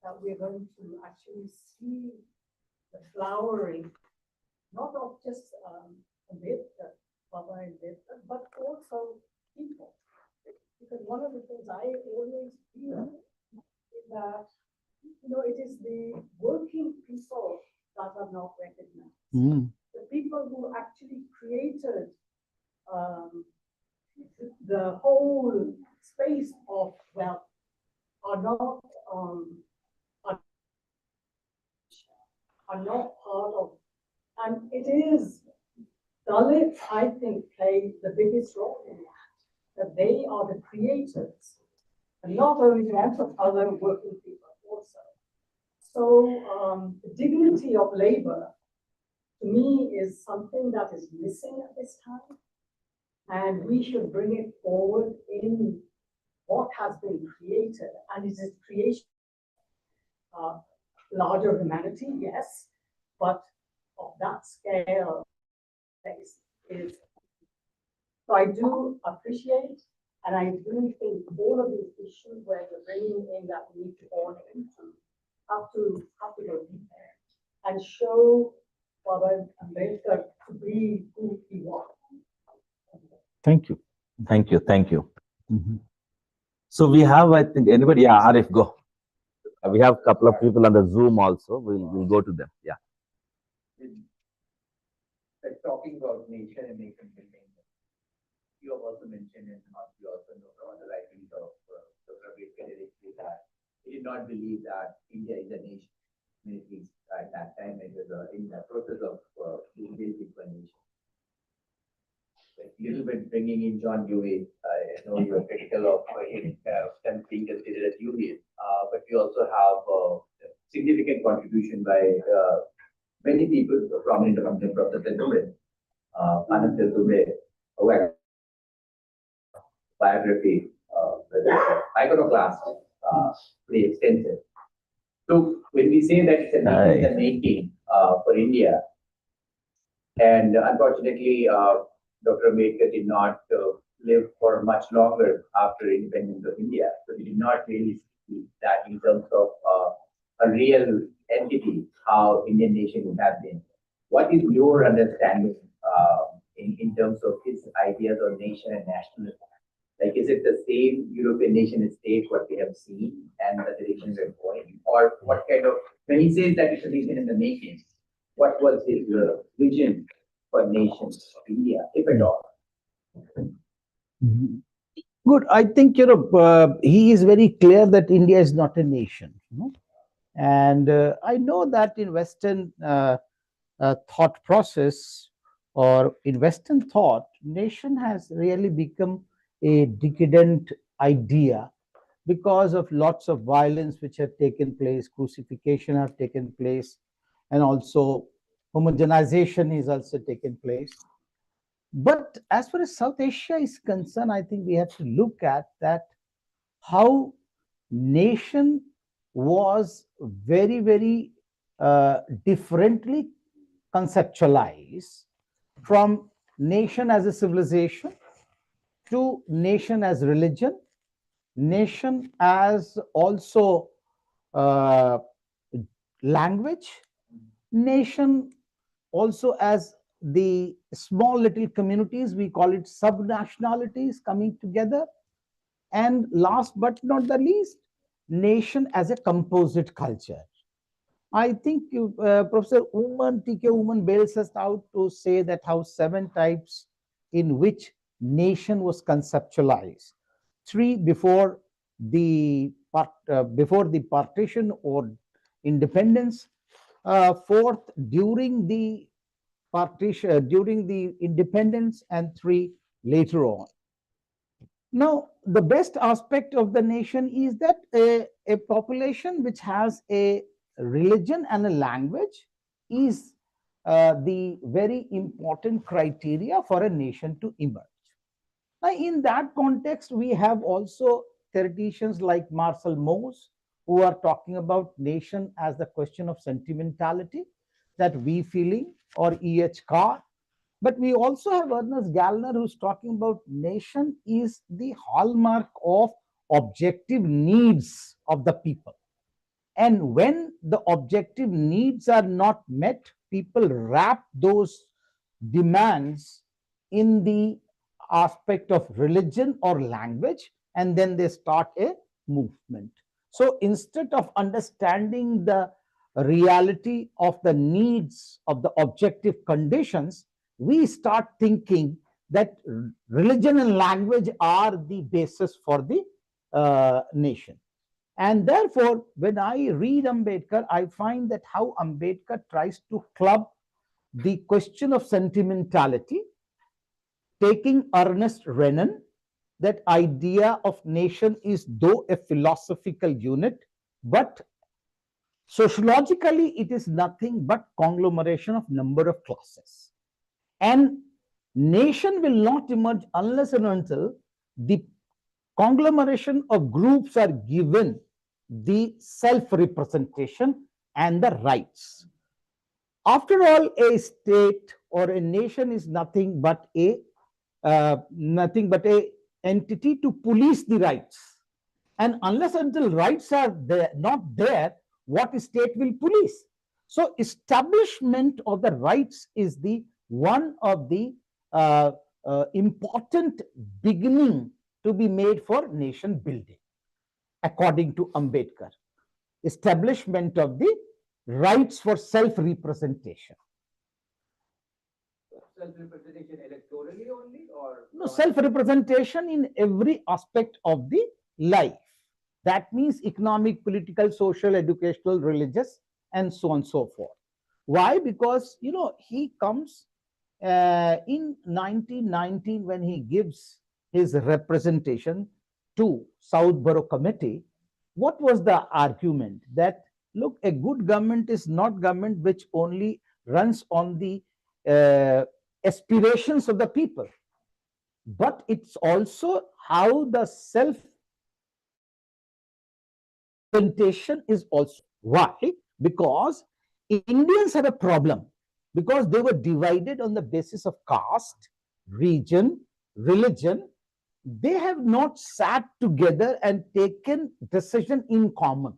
that we're going to actually see the flowering, not of just Ambedkar, Baba Ambedkar, but also people. Because one of the things I always feel is that, it is the working people that are not recognized. The people who actually created the whole space of wealth are not part of, and it is Dalits, I think, play the biggest role in that they are the creators, and not only that, but other working people also. So the dignity of labor, to me, is something that is missing at this time. And we should bring it forward in what has been created. And it is creation of larger humanity, yes, but of that scale is. So I do appreciate, and I do think all of these issues where you're bringing in that we need to all into have to go deeper and show Baba Ambedkar to be who he was. Thank you. Thank you. Thank you. So we have, I think, anybody? Yeah, Arif, go. We have a couple of people on the Zoom also. We'll go to them. Yeah. Talking about nation and nation building, you have also mentioned, and you also know from the writings of Dr. Ambedkar that he did not believe that India is a nation. It means At that time, it was in the process of building one nation. A little bit bringing in John Dewey. I know you are critical of him being considered as Deweyan, but we also have significant contribution by many people, prominent among them, Professor Dubin, Anand Dubey, who had biography, iconoclast, pretty extensive. So when we say that it's a nation in the making for India, and unfortunately, Dr. Ambedkar did not live for much longer after independence of India, so we did not really see that in terms of a real entity, how Indian nation would have been. What is your understanding in terms of his ideas on nation and nationalism? Like, is it the same European nation state what we have seen and the direction we're going? Or what kind of, when he says that it's a nation in the making, what was his vision for nations of India, if at all? Good. I think, he is very clear that India is not a nation. And I know that in Western thought process or in Western thought, nation has really become a decadent idea because of lots of violence which have taken place, crucifixion have taken place, and also homogenization is also taken place. But as far as South Asia is concerned, I think we have to look at that how nation was very, very differently conceptualized from nation as a civilization to nation as religion, nation as also language, nation also as the small little communities, we call it sub-nationalities coming together, and last but not the least, nation as a composite culture. I think Professor T.K. Uman bails us out to say that how 7 types in which nation was conceptualized. 3 before the partition or independence, 4th during the partition, during the independence, and 3 later on. Now, the best aspect of the nation is that a population which has a religion and a language is the very important criteria for a nation to emerge. Now, in that context, we have also theoreticians like Marcel Mauss, who are talking about nation as the question of sentimentality, that we feeling, or E.H. Carr. But we also have Ernest Gallner, who's talking about nation is the hallmark of objective needs of the people. And when the objective needs are not met, people wrap those demands in the aspect of religion or language, and then they start a movement. So instead of understanding the reality of the needs of the objective conditions, we start thinking that religion and language are the basis for the nation. And therefore, when I read Ambedkar, I find that how Ambedkar tries to club the question of sentimentality, taking Ernest Renan, that idea of nation is though a philosophical unit, but sociologically it is nothing but conglomeration of number of classes. And nation will not emerge unless and until the conglomeration of groups are given the self-representation and the rights. After all, a state or a nation is nothing but a entity to police the rights. And unless until rights are there, not there, what state will police? So establishment of the rights is the one of the important beginning to be made for nation building, according to Ambedkar. Establishment of the rights for self-representation. Self-representation electorally only, or no, self-representation in every aspect of the life. That means economic, political, social, educational, religious, and so on and so forth. Why? Because, he comes in 1919 when he gives his representation to Southborough Committee. What was the argument? That, look, a good government is not government which only runs on the aspirations of the people, but it's also how the self-presentation is also. Why? Because Indians have a problem, because they were divided on the basis of caste, region, religion. They have not sat together and taken decision in common.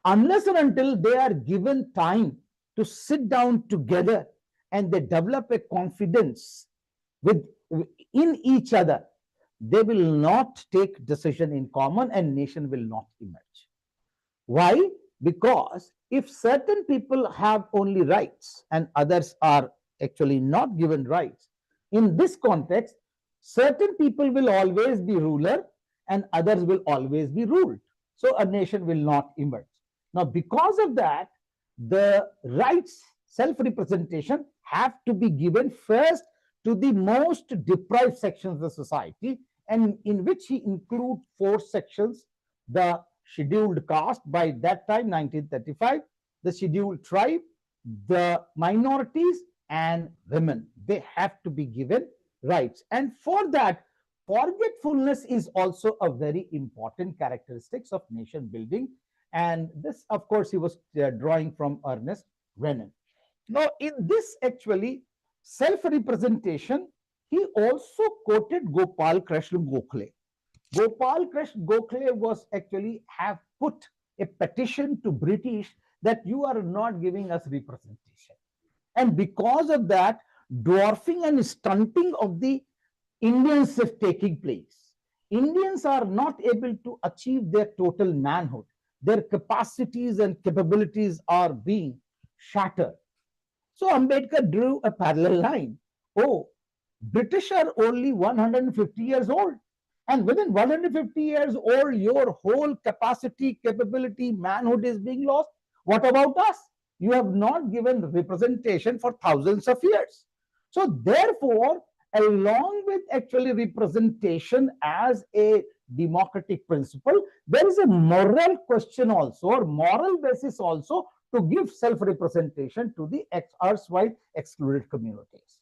Unless and until they are given time to sit down together and they develop a confidence in each other, they will not take decision in common and nation will not emerge. Why? Because if certain people have only rights and others are actually not given rights, in this context, certain people will always be ruler and others will always be ruled. So a nation will not emerge. Now, because of that, the rights, self-representation have to be given first to the most deprived sections of the society, and in which he includes 4 sections: the scheduled caste, by that time 1935, the scheduled tribe, the minorities, and women. They have to be given rights. And for that, forgetfulness is also a very important characteristic of nation building. And this, of course, he was drawing from Ernest Renan. Now, in this actually self-representation, he also quoted Gopal Krishna Gokhale. Gopal Krishna Gokhale was actually have put a petition to British that you are not giving us representation. And because of that, dwarfing and stunting of the Indians is taking place. Indians are not able to achieve their total manhood. Their capacities and capabilities are being shattered. So Ambedkar drew a parallel line. Oh, British are only 150 years old. And within 150 years old, your whole capacity, capability, manhood is being lost. What about us? You have not given representation for thousands of years. So therefore, along with actually representation as a democratic principle, there is a moral question also, or moral basis also, to give self-representation to the erstwhile excluded communities.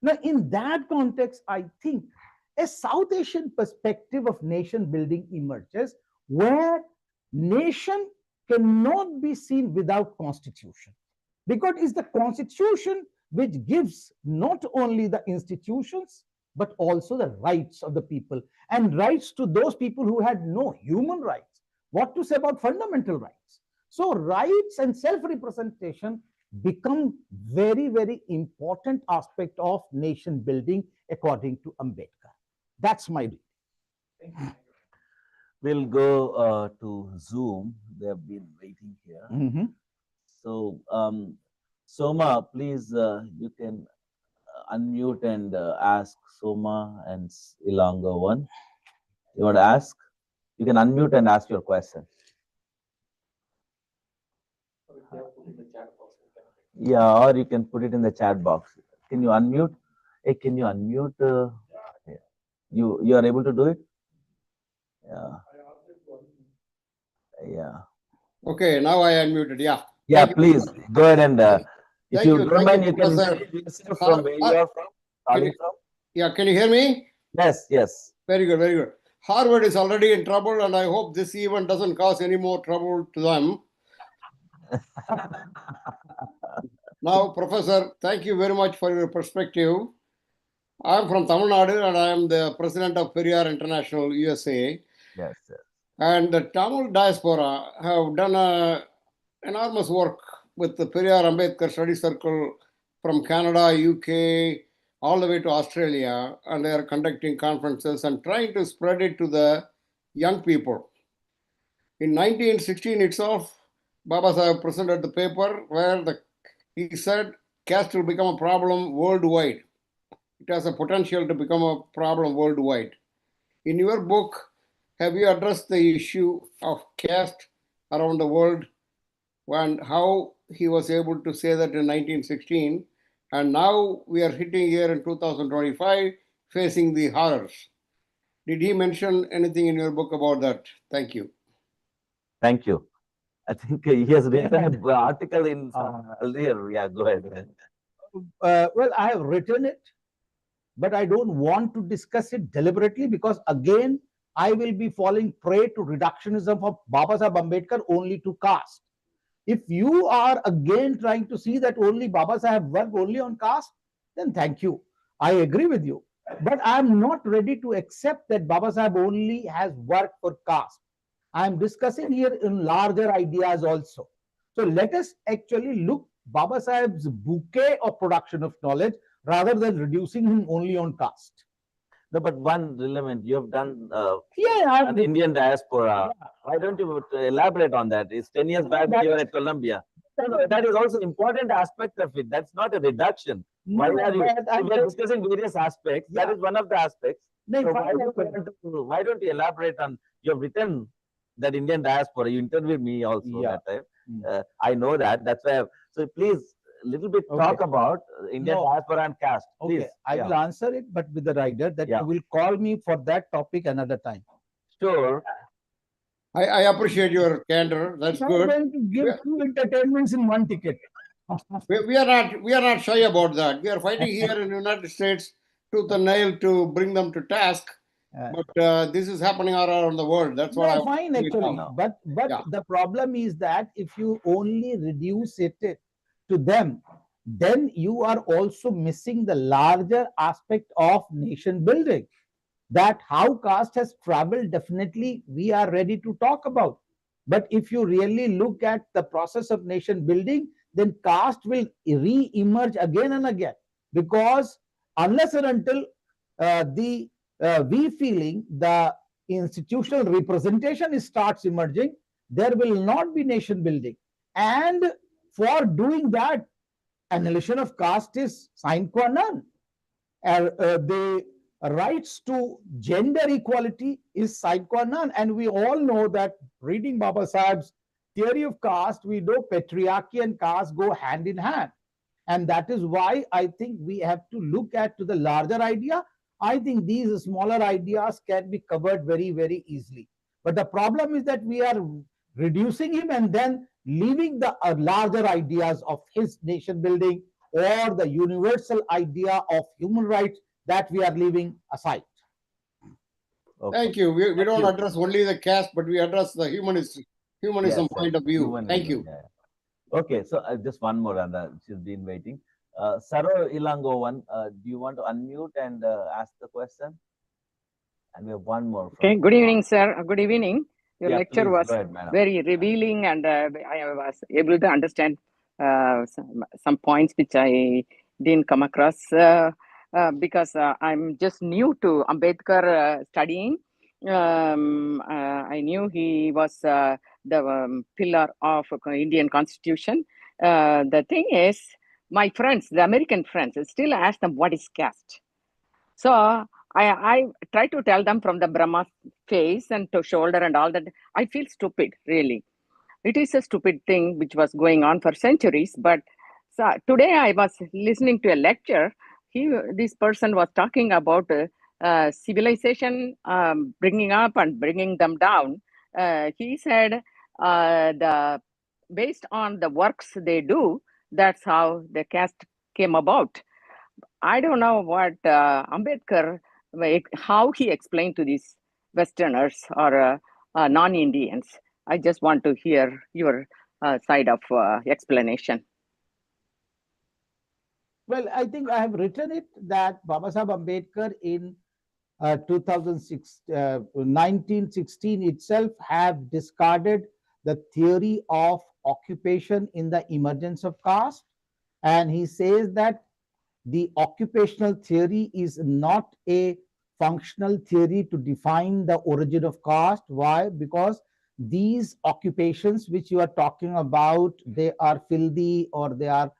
Now, in that context, I think a South Asian perspective of nation building emerges, where nation cannot be seen without constitution, because it's the constitution which gives not only the institutions but also the rights of the people, and rights to those people who had no human rights. What to say about fundamental rights? So rights and self-representation become very, very important aspect of nation building according to Ambedkar. That's my view. Thank you. We'll go to Zoom. They have been waiting here. Mm-hmm. So, Soma, please, you can unmute and ask Soma and Ilanga one. You want to ask? You can unmute and ask your question. Yeah, or you can put it in the chat box. Can you unmute? Hey, can you unmute? You are able to do it? Yeah. Yeah. Okay, now I unmuted. Yeah. Yeah, please go ahead and if you don't mind, you can Professor. introduce yourself from where you are from, calling from. Yeah, can you hear me? Yes, yes. Very good, very good. Harvard is already in trouble, and I hope this event doesn't cause any more trouble to them. Now, Professor, thank you very much for your perspective. I'm from Tamil Nadu, and I am the president of Periyar International USA. Yes, sir. And the Tamil diaspora have done enormous work with the Periyar Ambedkar Study Circle from Canada, UK, all the way to Australia, and they are conducting conferences and trying to spread it to the young people. In 1916 itself, Baba Sahib presented the paper where he said caste will become a problem worldwide. It has a potential to become a problem worldwide. In your book, have you addressed the issue of caste around the world? and how he was able to say that in 1916. And now we are hitting here in 2025, facing the horrors. Did he mention anything in your book about that? Thank you. Thank you. I think he has written an article in earlier. Yeah, go ahead. Well, I have written it, but I don't want to discuss it deliberately because, again, I will be falling prey to reductionism of Baba Saheb Ambedkar only to caste. If you are again trying to see that only Baba Saheb worked only on caste, then thank you. I agree with you. But I am not ready to accept that Baba Saheb only has worked for caste. I am discussing here in larger ideas also. So let us actually look Baba Saheb's bouquet of production of knowledge rather than reducing him only on caste. No, but one relevant, you have done Yeah, an Indian diaspora. Yeah. Why don't you elaborate on that? It's 10 years back you were at Columbia. That is also important aspect of it. That's not a reduction. Why are you? We are discussing various aspects. Yeah. That is one of the aspects. No, so why don't you elaborate on, you have written that Indian diaspora, you interviewed me also that time. I know that. That's why. So please, little bit talk about Indian diaspora and caste. Please. Okay, I will answer it, but with the rider that you will call me for that topic another time. Sure. I appreciate your candor. That's good. I'm going to give two entertainments in one ticket. we are not shy about that. We are fighting here in the United States tooth and nail to bring them to task. But this is happening all around the world. That's what I fine actually. But the problem is that if you only reduce it to them, then you are also missing the larger aspect of nation building. That how caste has traveled, definitely we are ready to talk about. But if you really look at the process of nation building, then caste will re-emerge again and again. Because unless and until we feeling the institutional representation starts emerging, there will not be nation building. And for doing that, annihilation of caste is sine qua non. The rights to gender equality is sine qua non. And we all know that reading Baba Saheb's theory of caste, we know patriarchy and caste go hand in hand. And that is why I think we have to look at to the larger idea. I think these smaller ideas can be covered very, very easily. But the problem is that we are reducing him and then leaving the larger ideas of his nation building or the universal idea of human rights that we are leaving aside. Okay. Thank you. We don't address only the caste, but we address the humanism point of view. Thank you. Yeah. Okay, so just one more, and she's been waiting. Saro Ilangovan, do you want to unmute and ask the question? And we have one more. Okay, good evening, sir. Good evening. Your lecture was ahead, very revealing, and I was able to understand some points which I didn't come across because I'm just new to Ambedkar studying. I knew he was the pillar of Indian Constitution. The thing is, my friends, the American friends, still ask them what is caste. So I try to tell them from the Brahma face and to shoulder and all that. I feel stupid, really. It is a stupid thing which was going on for centuries. But so today I was listening to a lecture. This person was talking about civilization bringing up and bringing them down. He said based on the works they do, that's how the caste came about. I don't know what Ambedkar, how he explained to these Westerners or non-Indians. I just want to hear your side of explanation. Well, I think I have written it that Baba Saheb Ambedkar in 1916 itself have discarded the theory of occupation in the emergence of caste. And he says that the occupational theory is not a functional theory to define the origin of caste. Why? Because these occupations which you are talking about, they are filthy or they are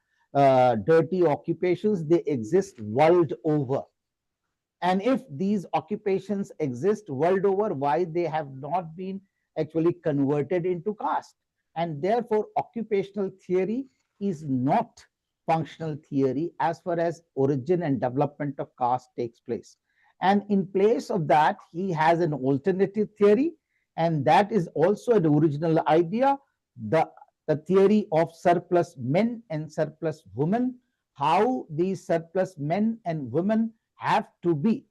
dirty occupations. They exist world over. And if these occupations exist world over, why they have not been actually converted into caste? And therefore, occupational theory is not functional theory as far as origin and development of caste takes place. And in place of that, he has an alternative theory, and that is also an original idea, the, the theory of surplus men and surplus women, how these surplus men and women have to be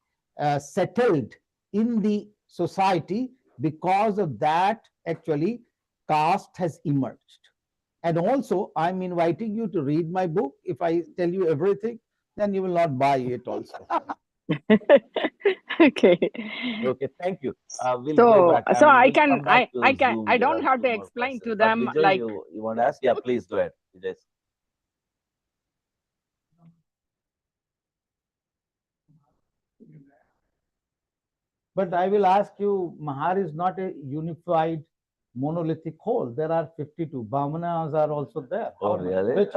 settled in the society. Because of that, actually, caste has emerged. And also, I'm inviting you to read my book. If I tell you everything, then you will not buy it also. Okay. Okay, thank you. We'll go back. So mean, I we'll can, come back to I can, Zoom. I There don't are have two to more explain to questions. But them Vijay, like, you want to ask? Yeah, please go ahead, Vijay. But I will ask you, Mahar is not a unified monolithic whole. There are 52. Brahmanas are also there. Oh, really? Which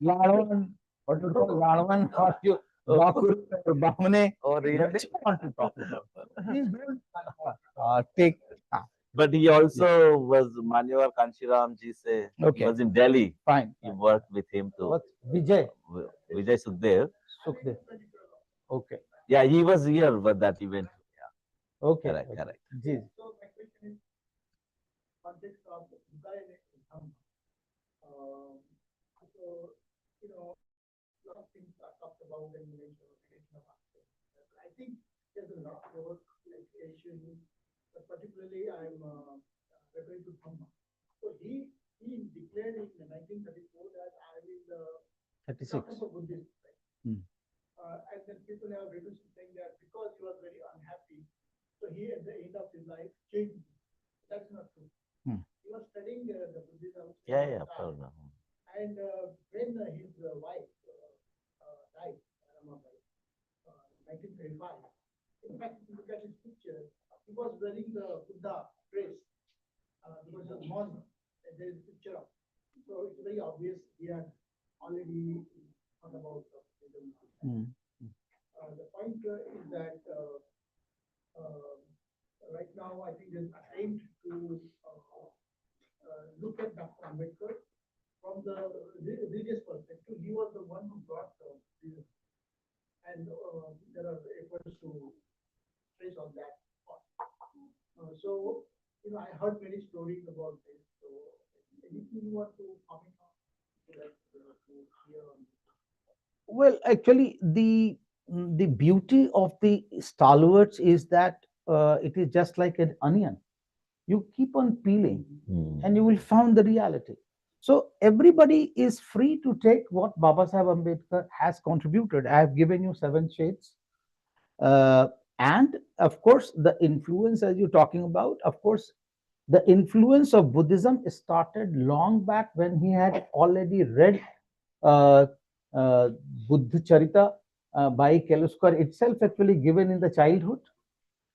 Larvan, what to call Larvan, or you, Bakur, or Brahmane. Oh, really? Which you want to talk about? Please don't take. But he also was Manyavar Kanshiram ji se. Okay. He was in Delhi. Fine. He worked with him too. What? Vijay. Vijay Sukhdev. Sukhdev. Okay. Yeah, he was here for that event. Yeah. Okay. Correct, correct. Ji. So my question is, context of Buddha and Islam. So, you know, a lot of things are talked about in relation of aspects. I think there's a lot more like Asian, but particularly I'm referring to Dhamma. So he declared in 1934 that I will 36. for Buddhist. Hmm. And then people have written saying that because he was very unhappy, so he at the end of his life changed. That's not true. Hmm. He was studying the Buddhism. Yeah, problem. And when his wife died, Ramabai, 1935, in fact, if you look at his picture, he was wearing the Buddha dress because of mourner. There is a picture of. So it's very obvious he had already thought about Buddhism. Hmm. The point is that right now I think there's attempt to look at Dr. Ambedkar from the religious perspective. He was the one who brought Buddhism, and there are efforts to trace on that. So, you know, I heard many stories about this. So, anything you want to comment on? Well, actually, the beauty of the stalwarts is that it is just like an onion. You keep on peeling, and you will find the reality. So everybody is free to take what Baba Saheb Ambedkar has contributed. I have given you 7 shades. And of course, the influence, as you're talking about, of course, the influence of Buddhism started long back when he had already read uh, Buddha Charita by Keluskar itself, actually given in the childhood.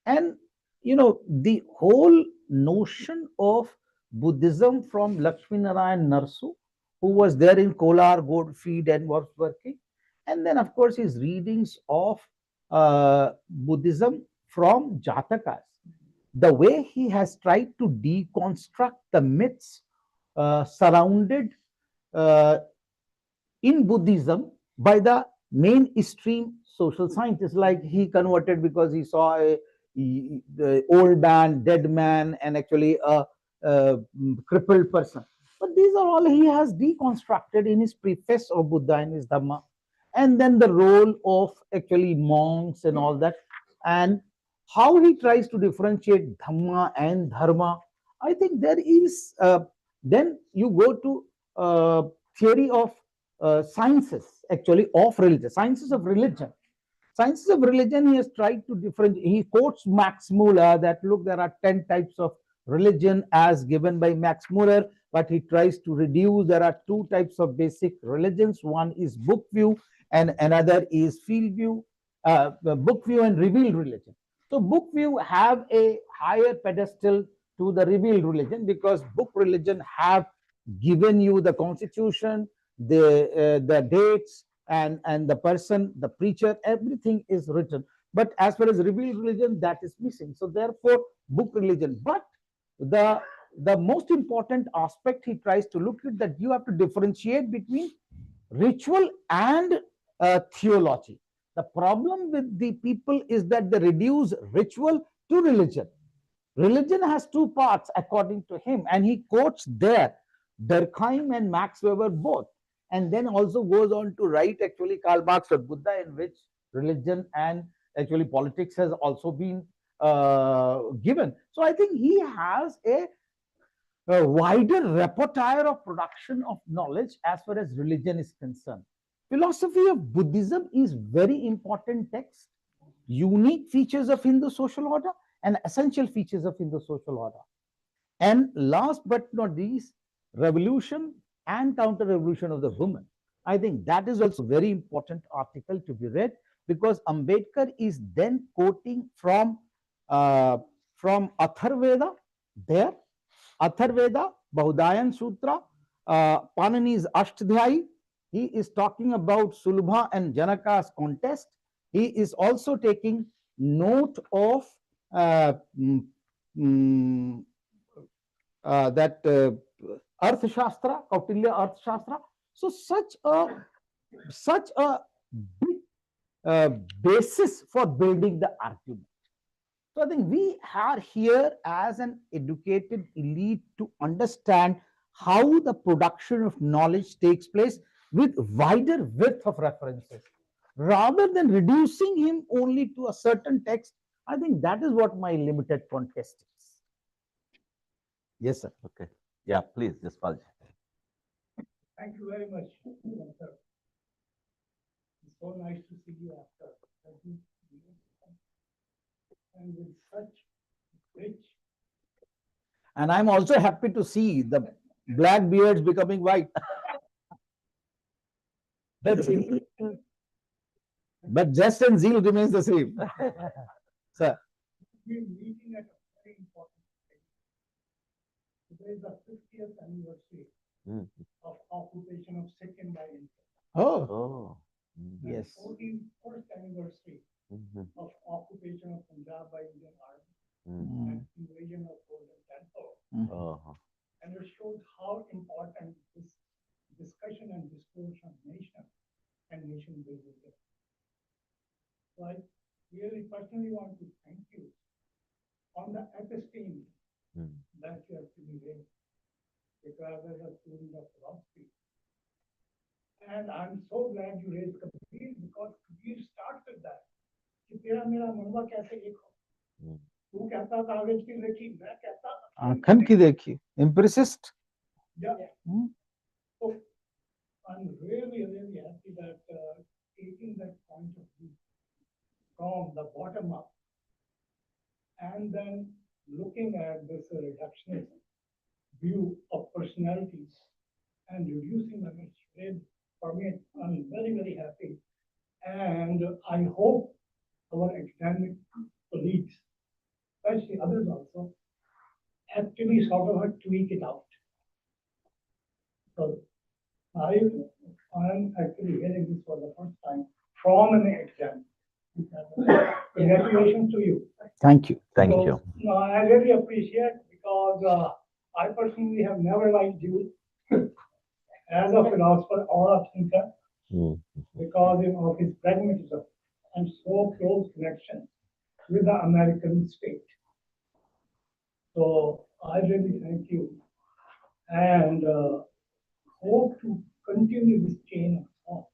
And you know, the whole notion of Buddhism from Lakshmi Narayan Narsu, who was there in Kolar Goldfield and was working, and then of course his readings of Buddhism from Jatakas, the way he has tried to deconstruct the myths surrounded uh, in Buddhism by the mainstream social scientists. Like he converted because he saw the old man, dead man, and actually a crippled person. But these are all he has deconstructed in his preface of Buddha and his Dhamma. And then the role of actually monks and all that, and how he tries to differentiate Dhamma and Dharma. I think there is, then you go to theory of sciences, actually, of religion, sciences of religion. Sciences of religion, he has tried to differentiate. He quotes Max Muller that, look, there are 10 types of religion as given by Max Muller, but he tries to reduce. There are 2 types of basic religions. One is book view and another is field view, book view and revealed religion. So book view have a higher pedestal to the revealed religion because book religion have given you the constitution, the dates, and the person, the preacher, everything is written. But as far as revealed religion, that is missing. So therefore, book religion. But the the most important aspect he tries to look at, that you have to differentiate between ritual and theology. The problem with the people is that they reduce ritual to religion. Religion has two parts according to him, and he quotes there Durkheim and Max Weber both, and then also goes on to write actually Karl Marx or Buddha, in which religion and actually politics has also been given. So I think he has a wider repertoire of production of knowledge as far as religion is concerned. Philosophy of Buddhism is very important text, unique features of Hindu social order and essential features of Hindu social order. And last but not least, revolution and counter-revolution of the woman. I think that is also very important article to be read, because Ambedkar is then quoting from Atharveda there, Atharveda, Bahudayan Sutra, Panini's Ashtadhyayi. He is talking about Sulabha and Janaka's contest. He is also taking note of that Arthashastra, Kautilya Arthashastra. So such a big basis for building the argument. So I think we are here as an educated elite to understand how the production of knowledge takes place with wider width of references, rather than reducing him only to a certain text. I think that is what my limited contest is. Yes, sir. Okay. Yeah, please, Jaspal. Thank you very much, sir. It's so nice to see you after 30 years. And with such rich. And I'm also happy to see the black beards becoming white. But zest and zeal remains the same. Sir. We're meeting at a very important stage. Today is the 50th anniversary of occupation of Sikkim by India. Oh. Yes. 41st anniversary of occupation of Punjab by Indian Army and invasion of Golden Temple. And it shows how important this discussion and discourse on nation and nation building is. So I really personally want to thank you on the episteme that you have to be raised, because as a student of philosophy. And I'm so glad you raised Kabir, because Kabir starts with that. कि तेरा मेरा मनवा कैसे एक हो, तू कहता कागज की देखी, मैं कहता आंखन की देखी, empiricist. Yeah. So I'm really happy that taking that point of view from the bottom up and then looking at this reductionist view of personalities and reducing them, for me, I'm very happy. And I hope our academic colleagues, especially others also, actually sort of tweak it out. So I am actually hearing this for the first time from an exam. Congratulations to you. Thank you. Thank you. No, I really appreciate, because I personally have never liked you as a philosopher or a thinker because of his pragmatism and so close connection with the American state. So I really thank you and hope to continue this chain of thought.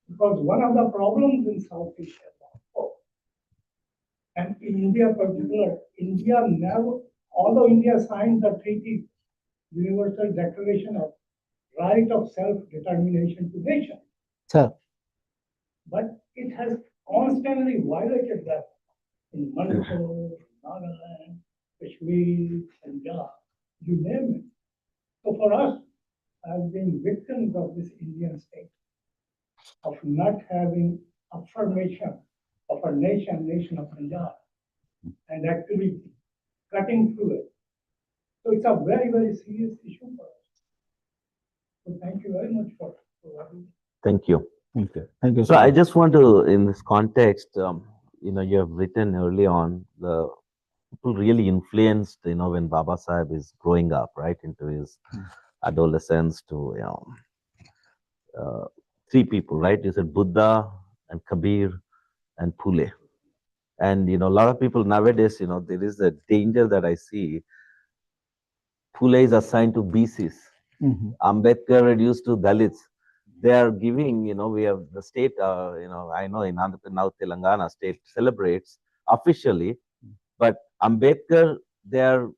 Because one of the problems in South Asia, and in India in particular, India never, although India signed the treaty, Universal Declaration of Right of Self-Determination to Nation. Sir. But it has constantly violated that in Manipur, Nagaland, Kashmir, Punjab, you name it. So for us, as being victims of this Indian state, of not having affirmation of our nation of Punjab, and actually cutting through it. So it's a very serious issue for us. So thank you very much for Thank you. Thank you. Thank you. So I just want to, in this context, you have written early on people really influenced, when Baba Sahib is growing up, right, into his adolescence to, uh, three people, right? You said Buddha and Kabir and Pule. And, a lot of people nowadays, there is a danger that I see. Pule is assigned to BCs. Ambedkar reduced to Dalits. They are giving, we have the state, I know in Andhra Pradesh, now Telangana state celebrates officially, but Ambedkar, they are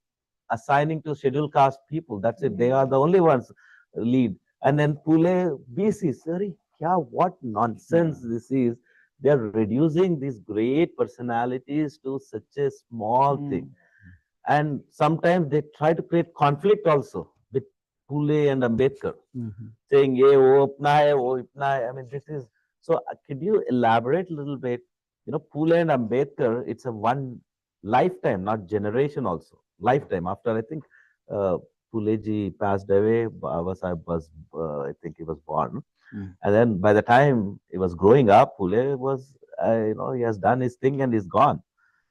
assigning to scheduled caste people. That's it. They are the only ones lead. And then Pule BC, sorry, yeah, what nonsense this is. They are reducing these great personalities to such a small thing. And sometimes they try to create conflict also with Pule and Ambedkar, saying, ye, wo apna hai, wo itna hai. I mean, this is, so could you elaborate a little bit? Pule and Ambedkar, it's a one lifetime, not generation also. Lifetime. After, I think, Pule ji passed away, Baba Sahib was, I think he was born. And then by the time he was growing up, Pule was, he has done his thing and he's gone.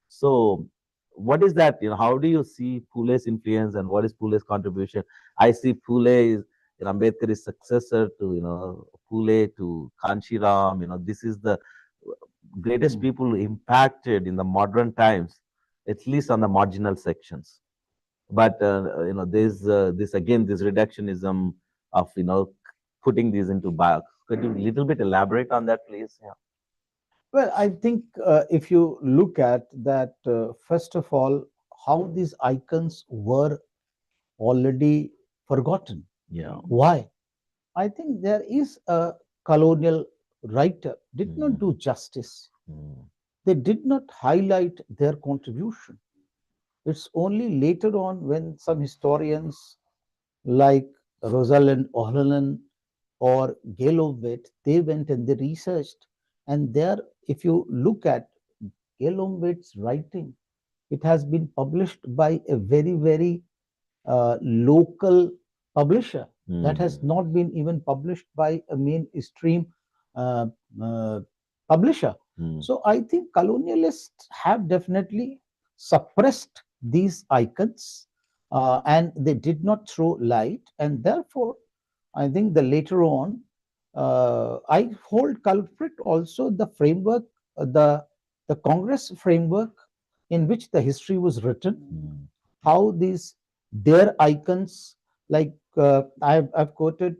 So, what is that? How do you see Pule's influence and what is Pule's contribution? I see Pule is, Ambedkar is successor to, Pule to Kanshiram. This is the greatest people impacted in the modern times, at least on the marginal sections. But there's this again, this reductionism of putting these into box. Could you little bit elaborate on that, please? Yeah. Well, I think if you look at that, first of all, how these icons were already forgotten. Yeah. Why? I think there is a colonial writer did not do justice. They did not highlight their contribution. It's only later on when some historians like Rosalind O'Halloran or Galovitt, they went and they researched. And there, if you look at Galovitt's writing, it has been published by a very, very local publisher that has not been even published by a mainstream uh, publisher. So I think colonialists have definitely suppressed these icons and they did not throw light, and therefore I think the later on I hold culprit also the framework, the Congress framework in which the history was written, how these their icons, like I've quoted,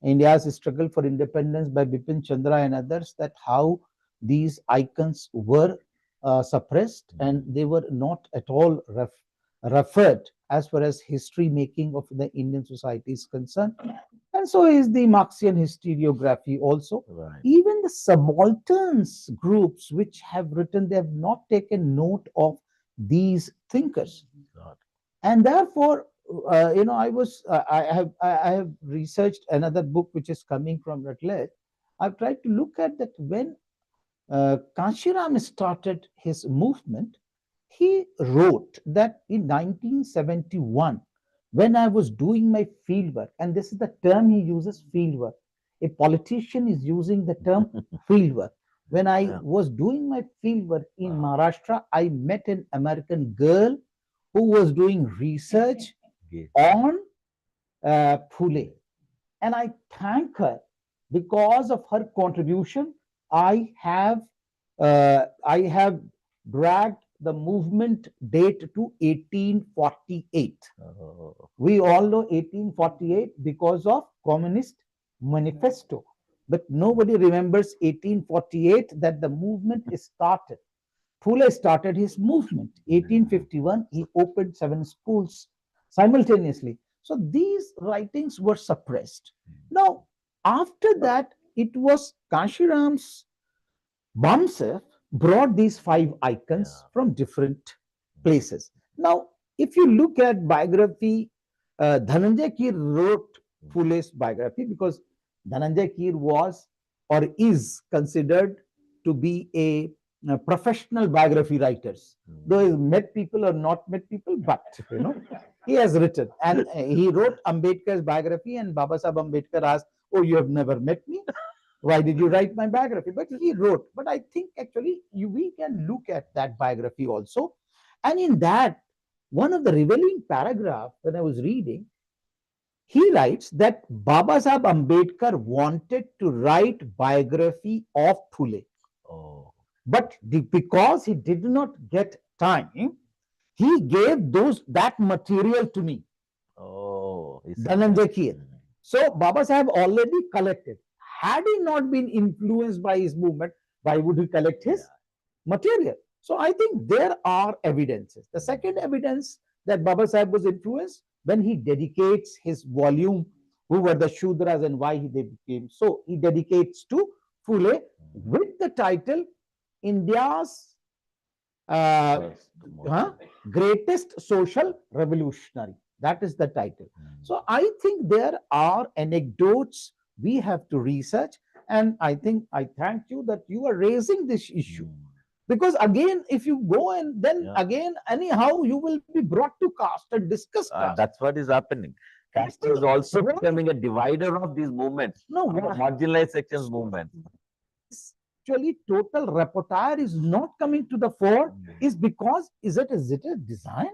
India's struggle for independence by Bipin Chandra and others, that how these icons were suppressed and they were not at all referred as far as history making of the Indian society is concerned. And so is the Marxian historiography also. Right. Even the subalterns groups which have written, they have not taken note of these thinkers. God. And therefore, I have researched another book which is coming from Routledge. I've tried to look at that when Kanshiram started his movement, he wrote that in 1971, when I was doing my fieldwork, and this is the term he uses, fieldwork. A politician is using the term fieldwork. When I was doing my fieldwork in Maharashtra, I met an American girl who was doing research on Phule. And I thank her because of her contribution. I have dragged the movement date to 1848. We all know 1848 because of Communist Manifesto. But nobody remembers 1848 that the movement started. Phule started his movement. 1851, he opened 7 schools simultaneously. So these writings were suppressed. Now, after that, it was Kanshiram's Bamsef brought these 5 icons from different places. Now, if you look at biography, Dhananjay Keer wrote Phule's biography because Dhananjay Keer was or is considered to be a professional biography writers. Though he met people or not met people, but he has written. And he wrote Ambedkar's biography, and Baba Sahib Ambedkar asked, "Oh, you have never met me? Why did you write my biography?" But he wrote. But I think actually we can look at that biography also. And in that, one of the revealing paragraph when I was reading, he writes that Baba Sahib Ambedkar wanted to write biography of Phule. Oh. But because he did not get time, he gave that material to me. Oh. Dhananjay Kier. So Baba Sahib already collected. Had he not been influenced by his movement, why would he collect his material? So I think there are evidences. The second evidence that Baba Sahib was influenced, when he dedicates his volume, Who Were the Shudras and Why They Became So, he dedicates to Phule with the title India's Greatest Social Revolutionary. That is the title. So I think there are anecdotes we have to research, and I think I thank you that you are raising this issue. Because again, if you go and then again, anyhow, you will be brought to caste and discuss caste. That's what is happening. Caste is also becoming a divider of these movements. No, marginalized sections movement. Actually, total repertoire is not coming to the fore is because is it a design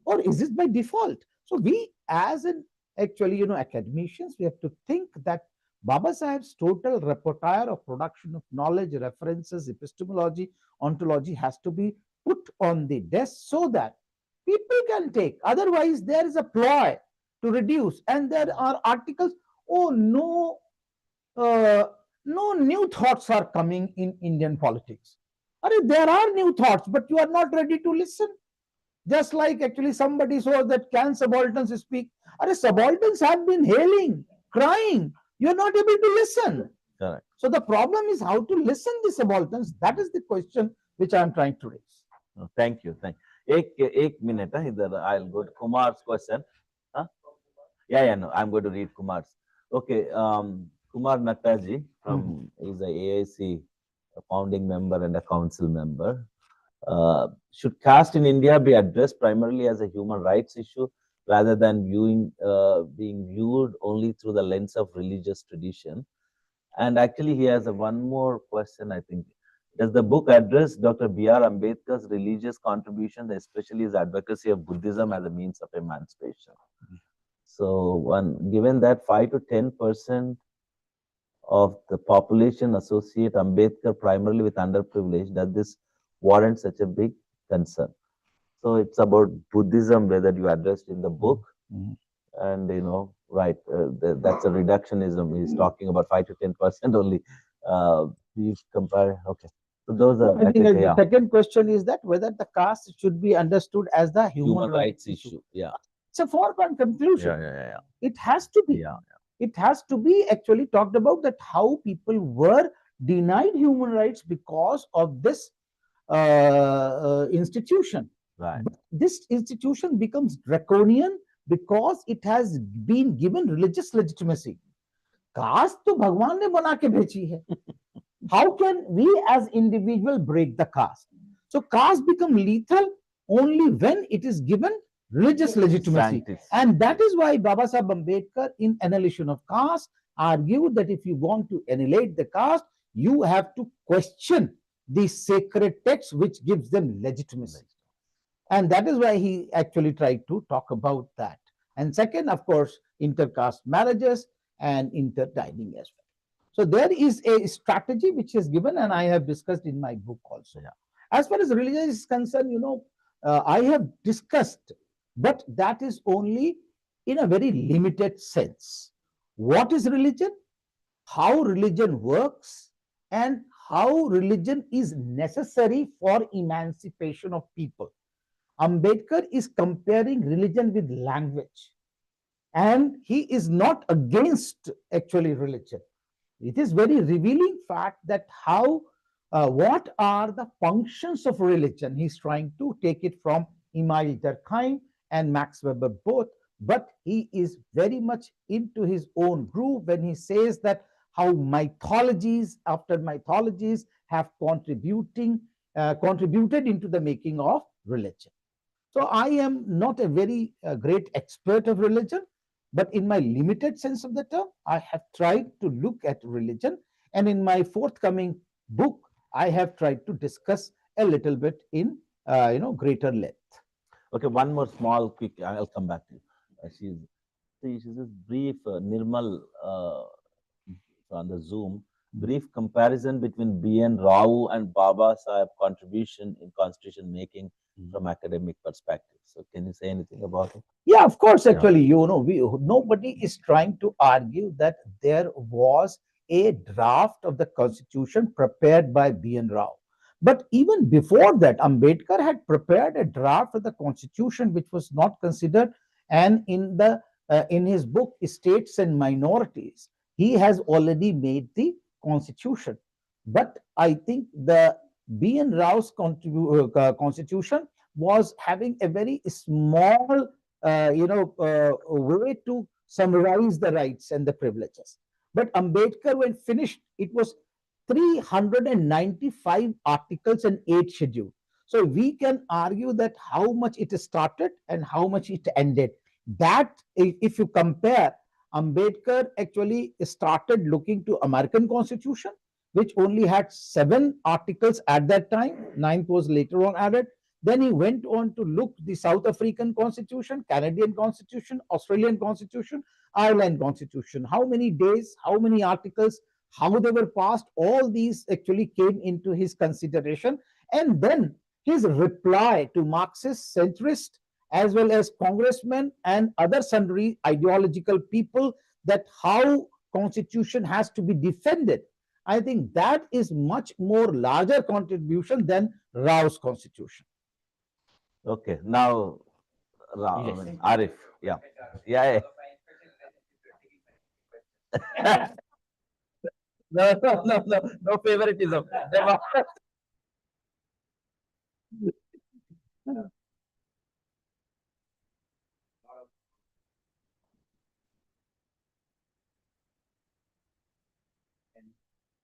or is it by default? So we as an actually, academicians, we have to think that Baba Sahib's total repertoire of production of knowledge, references, epistemology, ontology has to be put on the desk so that people can take. Otherwise, there is a ploy to reduce, and there are articles, oh no, no new thoughts are coming in Indian politics. There are new thoughts, but you are not ready to listen. Just like actually somebody saw that can subalterns speak. Subalterns have been hailing, crying. You are not able to listen. Correct. So the problem is how to listen to subalterns. That is the question which I am trying to raise. Thank you. Ek minute. I'll go to Kumar's question. Huh? No, I'm going to read Kumar's. Okay. Kumar Nattaji is a AIC a founding member and a council member. Should caste in India be addressed primarily as a human rights issue rather than being viewed only through the lens of religious tradition? And actually, he has one more question, I think. Does the book address Dr. B.R. Ambedkar's religious contribution, especially his advocacy of Buddhism as a means of emancipation? So, given that 5 to 10% of the population associate Ambedkar primarily with underprivileged, does this warrant such a big concern? So it's about Buddhism, whether you addressed in the book, and right, that's a reductionism. He's talking about 5 to 10% only. We compare, okay. So those are. I think the second question is that whether the caste should be understood as the human rights issue. Yeah. It's a foregone conclusion. Yeah. It has to be. It has to be actually talked about that how people were denied human rights because of this institution. Right. But this institution becomes draconian because it has been given religious legitimacy. Caste to Bhagwan ne bana ke bhechi hai. How can we as individual break the caste? So caste become lethal only when it is given religious legitimacy. And that is why Baba Sahib Ambedkar in Annihilation of Caste argued that if you want to annihilate the caste, you have to question the sacred text which gives them legitimacy. And that is why he actually tried to talk about that. And second, of course, intercaste marriages and interdining as well. So there is a strategy which is given, and I have discussed in my book also. As far as religion is concerned, I have discussed, but that is only in a very limited sense. What is religion? How religion works, and how religion is necessary for emancipation of people. Ambedkar is comparing religion with language, and he is not against actually religion. It is very revealing fact that what are the functions of religion. He's trying to take it from Emile Durkheim and Max Weber both, but he is very much into his own groove when he says that how mythologies after mythologies have contributed into the making of religion. So I am not a very great expert of religion, but in my limited sense of the term, I have tried to look at religion. And in my forthcoming book, I have tried to discuss a little bit in greater length. Okay, one more small, quick. I'll come back to you. She's this brief, Nirmal, on the Zoom, brief comparison between B.N. Rao and Baba Sahib contribution in constitution making from academic perspective. So, can you say anything about it? Yeah, of course. Actually, nobody is trying to argue that there was a draft of the constitution prepared by B.N. Rao. But even before that, Ambedkar had prepared a draft of the constitution which was not considered. And in his book, States and Minorities, he has already made the constitution. But I think the B.N. Rao's constitution was having a very small, way to summarize the rights and the privileges. But Ambedkar, when finished, it was 395 articles and 8 schedules. So we can argue that how much it started and how much it ended. That, if you compare, Ambedkar actually started looking to American Constitution, which only had 7 articles at that time. 9th was later on added. Then he went on to look the South African Constitution, Canadian Constitution, Australian Constitution, Ireland Constitution. How many days, how many articles, how they were passed, all these actually came into his consideration. And then his reply to Marxist, centrist, as well as congressmen and other sundry ideological people, that how constitution has to be defended. I think that is much more larger contribution than Rao's constitution. Okay, now Arif, yeah. No favoritism.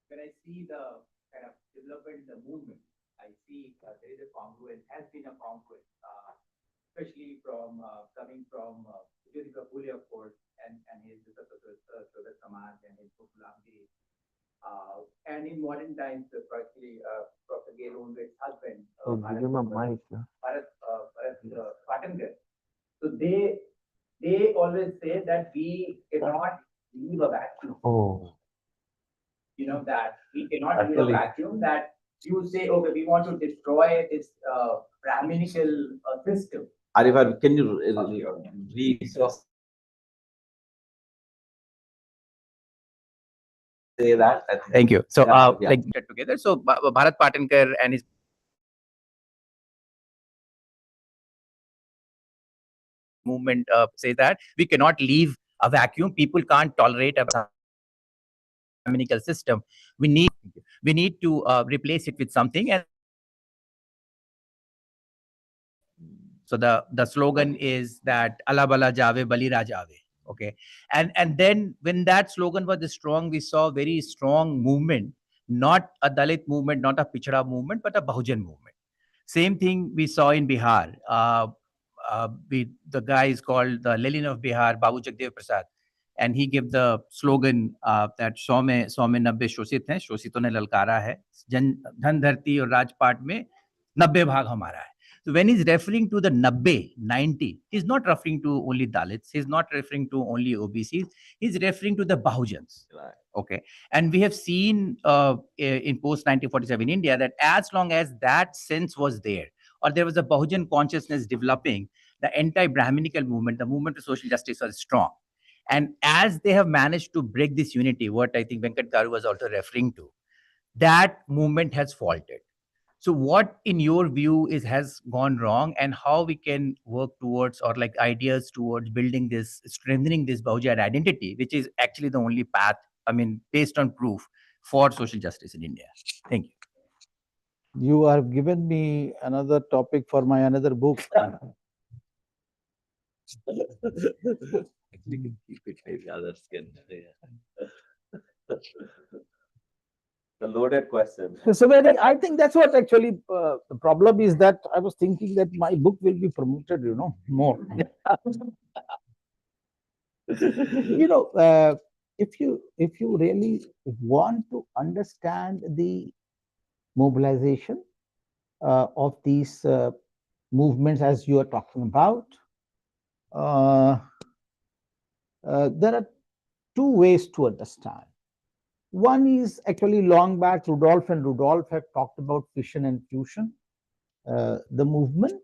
When I see the kind of development, the movement, I see there is a congruence, has been a congruence, especially from coming from Jyotika Phule, of course, and his Soviet Samaj and his Popularity. And in modern times, actually, Prof. Vivek husband, Bharat Patankar. So they always say that we cannot leave a vacuum. That we cannot leave a vacuum, that you say, okay, we want to destroy this Brahminical system. Arif, can you say that? Thank you. So, like together. So, Bharat Patankar and his movement say that we cannot leave a vacuum. People can't tolerate a Brahminical system. We need to replace it with something. And so the slogan is that Allah Bala Jave Bali Rajave. Okay, and then when that slogan was strong, we saw very strong movement, not a Dalit movement, not a Pichhada movement, but a Bahujan movement. Same thing we saw in Bihar. The guy is called the Lenin of Bihar, Babu Jagdev Prasad. And he gave the slogan that 100 में 90 शोषित हैं, शोषितों ने ललकारा है, धन धरती और राजपाट में 90 भाग हमारा है. So when he's referring to the 90, he's not referring to only Dalits, he's not referring to only OBCs, he's referring to the Bahujans. Right. Okay. And we have seen in post-1947 India that as long as that sense was there, or there was a Bahujan consciousness developing, the anti-Brahminical movement, the movement of social justice was strong. And as they have managed to break this unity, what I think Venkat Garu was also referring to, that movement has faltered. So what, in your view, has gone wrong, and how we can work towards, or like ideas towards building this, strengthening this Bahujan identity, which is actually the only path, I mean, based on proof, for social justice in India. Thank you. You have given me another topic for my another book. Actually, keep it, maybe others can. The loaded question. So I think that's what actually the problem is, that I was thinking that my book will be promoted, more. If you really want to understand the mobilization, of these movements as you are talking about. There are two ways to understand. One is actually long back, Rudolph and Rudolph have talked about fission and fusion, the movement.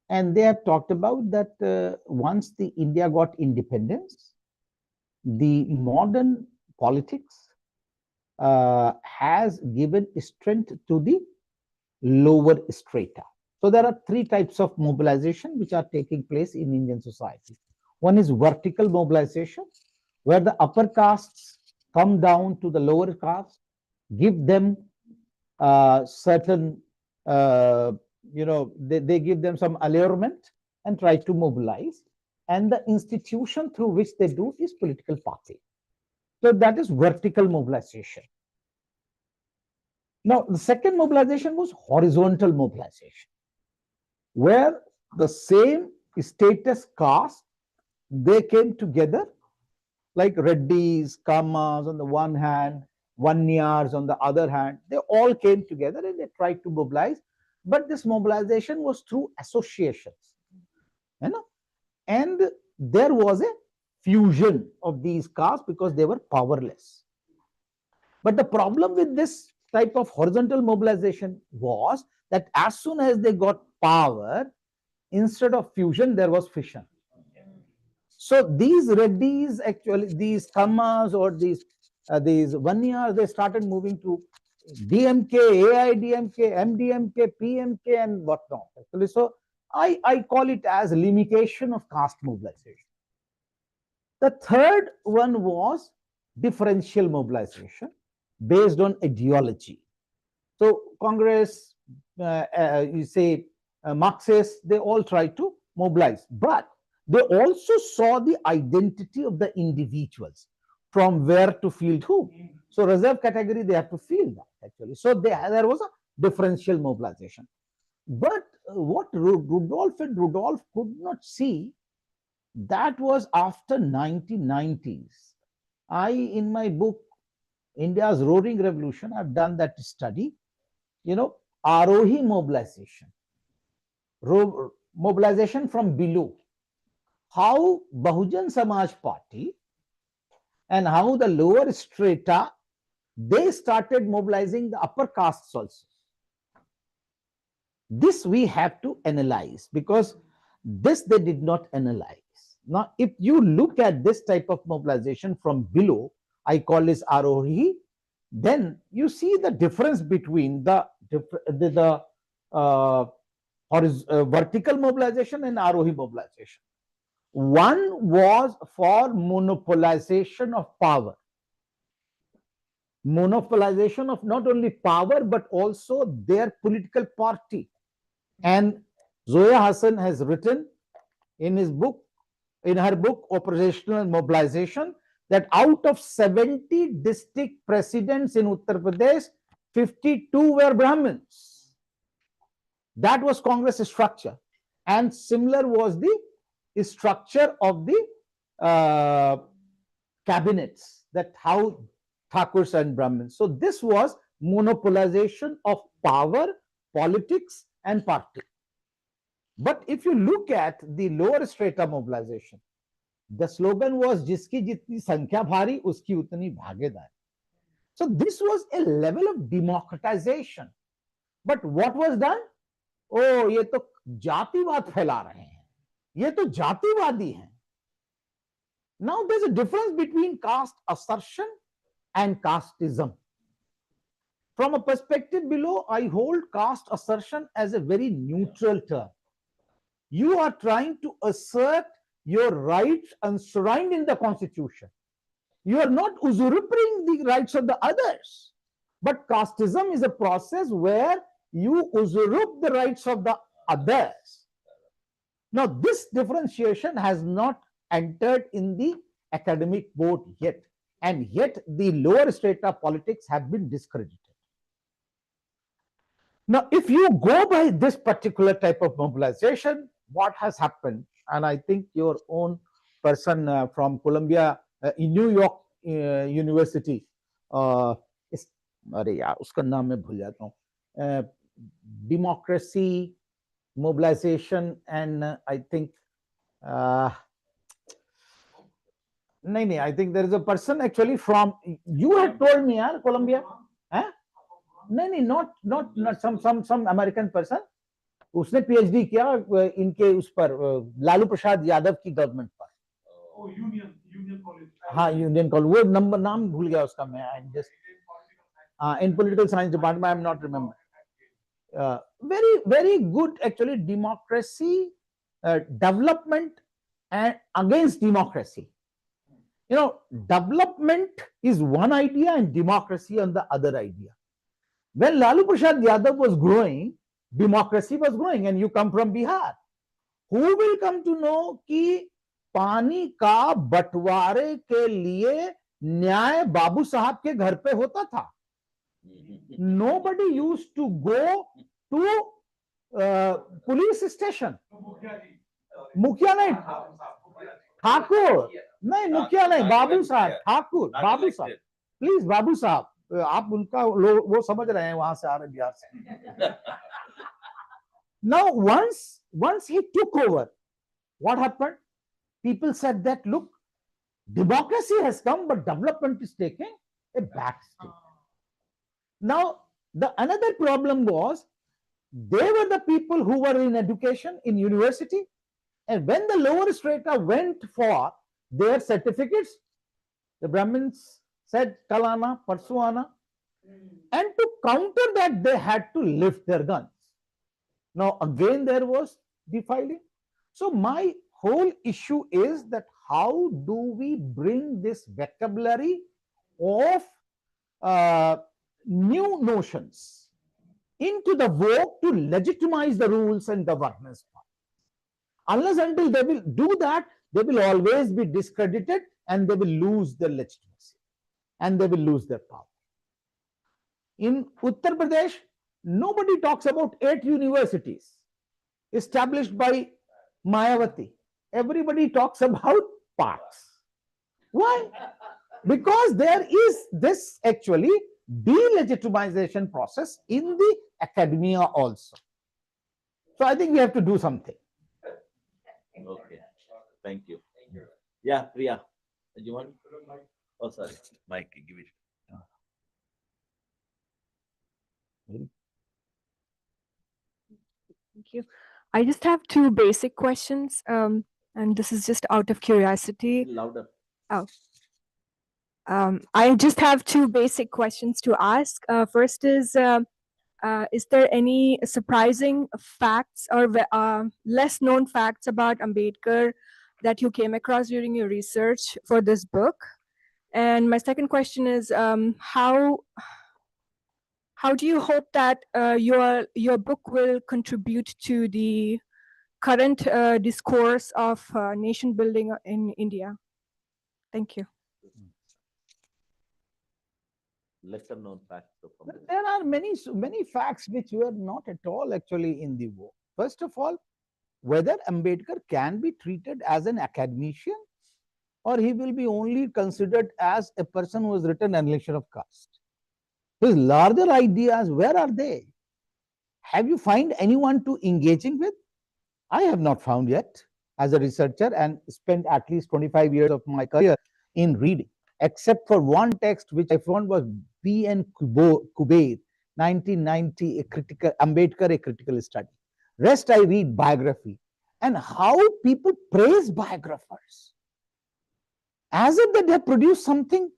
And they have talked about that once the India got independence, the modern politics has given strength to the lower strata. So there are three types of mobilization which are taking place in Indian society. One is vertical mobilization, where the upper castes come down to the lower caste, give them certain, they give them some allurement and try to mobilize. And the institution through which they do is political party. So that is vertical mobilization. Now, the second mobilization was horizontal mobilization, where the same status caste, they came together, like Reddis, Kamas on the one hand, Vanyars on the other hand, they all came together and they tried to mobilize. But this mobilization was through associations, you know, and there was a fusion of these castes because they were powerless. But the problem with this type of horizontal mobilization was that as soon as they got power, instead of fusion, there was fission. So these Reddis, actually, these Kamas or these Vanyas, they started moving to DMK, AIDMK, MDMK, PMK, and whatnot. Actually, so I call it as limitation of caste mobilization. The third one was differential mobilization based on ideology. So Congress, you say Marxists, they all try to mobilize, but they also saw the identity of the individuals, from where to field whom. So reserve category, they have to field that actually. So there was a differential mobilization. But what Rudolph and Rudolph could not see, that was after 1990s. In my book, India's Roaring Revolution, I've done that study, Arohi mobilization, mobilization from below. How Bahujan Samaj Party and how the lower strata, they started mobilizing the upper castes also. This we have to analyze, because this they did not analyze. Now, if you look at this type of mobilization from below, I call this Arohi, then you see the difference between the vertical mobilization and Arohi mobilization. One was for monopolization of power. Monopolization of not only power, but also their political party. And Zoya Hassan has written in her book, Operational Mobilization, that out of 70 district presidents in Uttar Pradesh, 52 were Brahmins. That was Congress structure. And similar was the structure of the cabinets, that how Thakurs and Brahmins. So this was monopolization of power, politics, and party. But if you look at the lower strata mobilization, the slogan was "Jiski jitni sankhya bhari, uski utni bhagedari." So this was a level of democratization. But what was done? Oh, ye to jativad phaila rahe hain. Ye to jativadi hain. Now there's a difference between caste assertion and casteism. From a perspective below, I hold caste assertion as a very neutral term. You are trying to assert your rights enshrined in the constitution. You are not usurping the rights of the others. But casteism is a process where you usurp the rights of the others. Now, this differentiation has not entered in the academic board yet, and yet the lower strata politics have been discredited. Now, if you go by this particular type of mobilization, what has happened, and I think your own person from Columbia, in New York University, अरे यार उसका नाम मैं भूल जाता हूँ, democracy, mobilization, and I think I think there is a person actually from, you had told me, Colombia. Not some American person. उसने PhD किया इनके उस पर लालू प्रसाद यादव की गवर्नमेंट पर. Union college. हाँ, यूनियन कॉलेज. वो नंबर नाम भूल गया उसका मैं. In political science department, I am not remember. Very good actually, democracy, development and against democracy. Development is one idea and democracy on the other idea. When Lalu Prasad Yadav was growing, democracy was growing, and you come from Bihar. Who will come to know कि पानी का बंटवारे के लिए न्याय बाबू साहब के घर पे होता था? Nobody used to go to police station. मुखिया नहीं, ठाकुर नहीं, मुखिया नहीं, बाबू साहब, ठाकुर, बाबू साहब, प्लीज बाबू साहब, आप उनका वो समझ रहे हैं, वहां से आ रहे बिहार से. Now once he took over, what happened? People said that, look, democracy has come, but development is taking a back step. Now another problem was, they were the people who were in education, in university, and when the lower strata went for their certificates, the Brahmins said, Kalana, Parsuana, and to counter that, they had to lift their guns. Now again there was defiling. So my whole issue is that how do we bring this vocabulary of new notions into the vogue to legitimize the rules and governance. Unless until they will do that, they will always be discredited and they will lose their legitimacy and they will lose their power. In Uttar Pradesh, nobody talks about 8 universities established by Mayawati. Everybody talks about parks. Why? Because there is this actually delegitimization process in the academia also. So I think we have to do something. Okay, thank you. Yeah, Priya, do you want? Oh, sorry, Mike, give it. Thank you. I just have 2 basic questions, and this is just out of curiosity. Louder. Oh. I just have 2 basic questions to ask. First is there any surprising facts or less known facts about Ambedkar that you came across during your research for this book? And my second question is, how do you hope that your book will contribute to the current discourse of nation building in India? Thank you. Lesser known facts. There are many facts which were not at all actually in the book. First of all, whether Ambedkar can be treated as an academician or he will be only considered as a person who has written Annihilation of Caste. His larger ideas, where are they? Have you found anyone to engaging with? I have not found yet as a researcher and spent at least 25 years of my career in reading, except for one text which I found was B.N. Kubeir, 1990, Ambedkar, a critical study. Rest I read biography and how people praise biographers as if they have produced something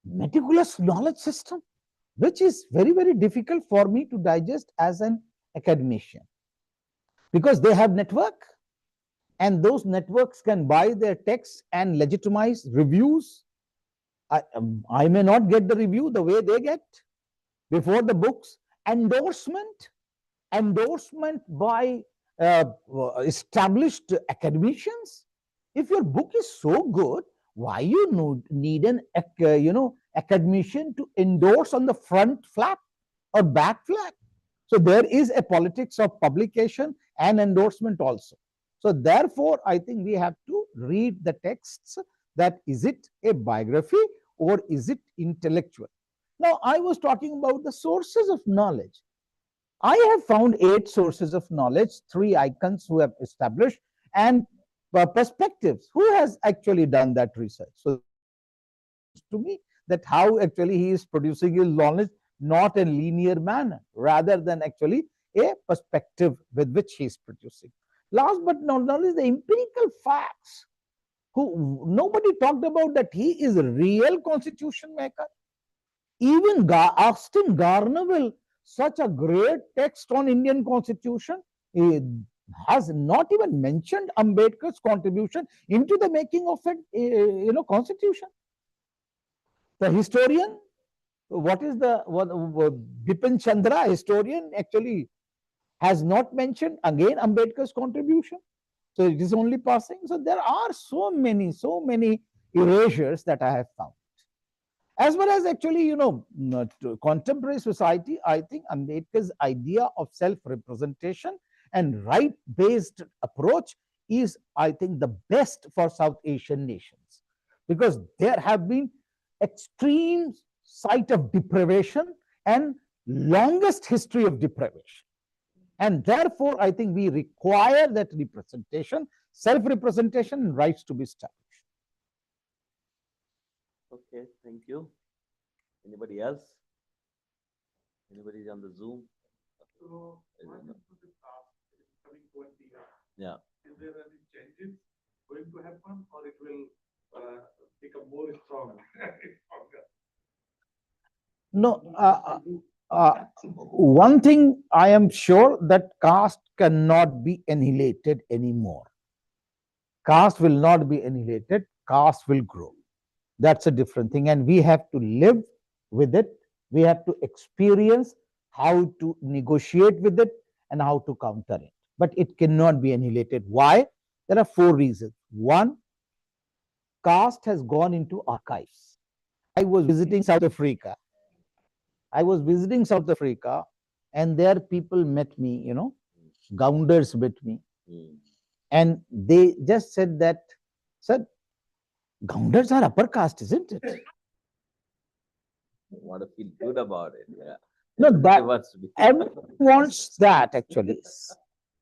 meticulous knowledge system, which is very, very difficult for me to digest as an academician, because they have network and those networks can buy their texts and legitimize reviews. I may not get the review the way they get before the books. Endorsement by established academicians. If your book is so good, why you need an academician to endorse on the front flap or back flap? So there is a politics of publication and endorsement also. So therefore, I think we have to read the texts, that is it a biography or is it intellectual? Now, I was talking about the sources of knowledge. I have found 8 sources of knowledge, 3 icons who have established, and perspectives. Who has actually done that research? So to me, that how actually he is producing his knowledge not in linear manner, rather than actually a perspective with which he is producing. Last but not least, the empirical facts. Nobody talked about that he is a real constitution maker. Even Austin Garneville, such a great text on Indian constitution, has not even mentioned Ambedkar's contribution into the making of a constitution. The historian, Bipin Chandra, historian, actually has not mentioned again Ambedkar's contribution. So it is only passing. So there are so many erasures that I have found. As well as actually, contemporary society, I think Ambedkar's idea of self-representation and right-based approach is, I think, the best for South Asian nations, because there have been extreme site of deprivation and longest history of deprivation. And therefore, I think we require that representation, self-representation, and rights to be established. Okay, thank you. Anybody else? Anybody on the Zoom? So, what happened to the past coming 20 years? Yeah. Is there any changes going to happen, or it will become more strong? No, one thing I am sure, that caste cannot be annihilated anymore. Caste will not be annihilated, caste will grow. That's a different thing, and we have to live with it. We have to experience how to negotiate with it and how to counter it. But it cannot be annihilated. Why? There are 4 reasons. One, caste has gone into archives. I was visiting South Africa. And there people met me, Gounders met me. And they just said that, sir, Gounders are upper caste, isn't it? Want to feel good about it. Yeah. No, everyone wants that actually.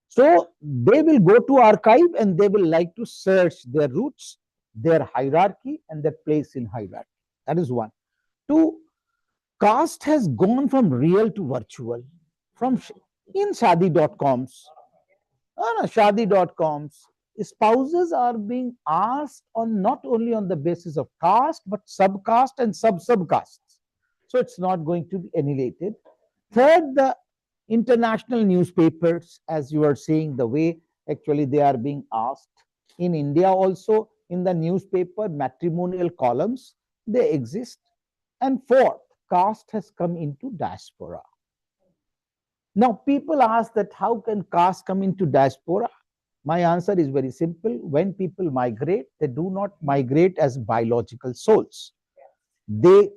So they will go to archive and they will like to search their roots, their hierarchy, and their place in hierarchy. That is one. 2, caste has gone from real to virtual. In shadi.coms, spouses are being asked on not only on the basis of caste, but subcaste and sub-subcastes. So it's not going to be annihilated. Third, the international newspapers, as you are seeing, the way actually they are being asked. In India also, in the newspaper, matrimonial columns, they exist. And fourth, caste has come into diaspora. Now, people ask that how can caste come into diaspora? My answer is very simple. When people migrate, they do not migrate as biological souls. They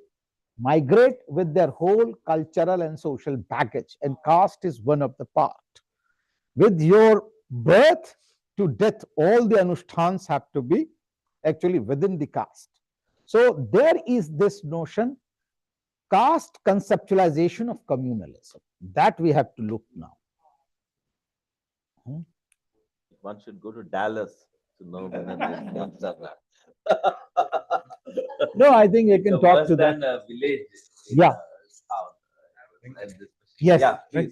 migrate with their whole cultural and social baggage, and caste is one of the part. With your birth to death, all the anushtans have to be actually within the caste. So there is this notion, caste conceptualization of communalism, that we have to look now. One should go to Dallas to know whether these ones are that. No, I think you can talk to that. Village. Yeah. Yes. Yeah, please.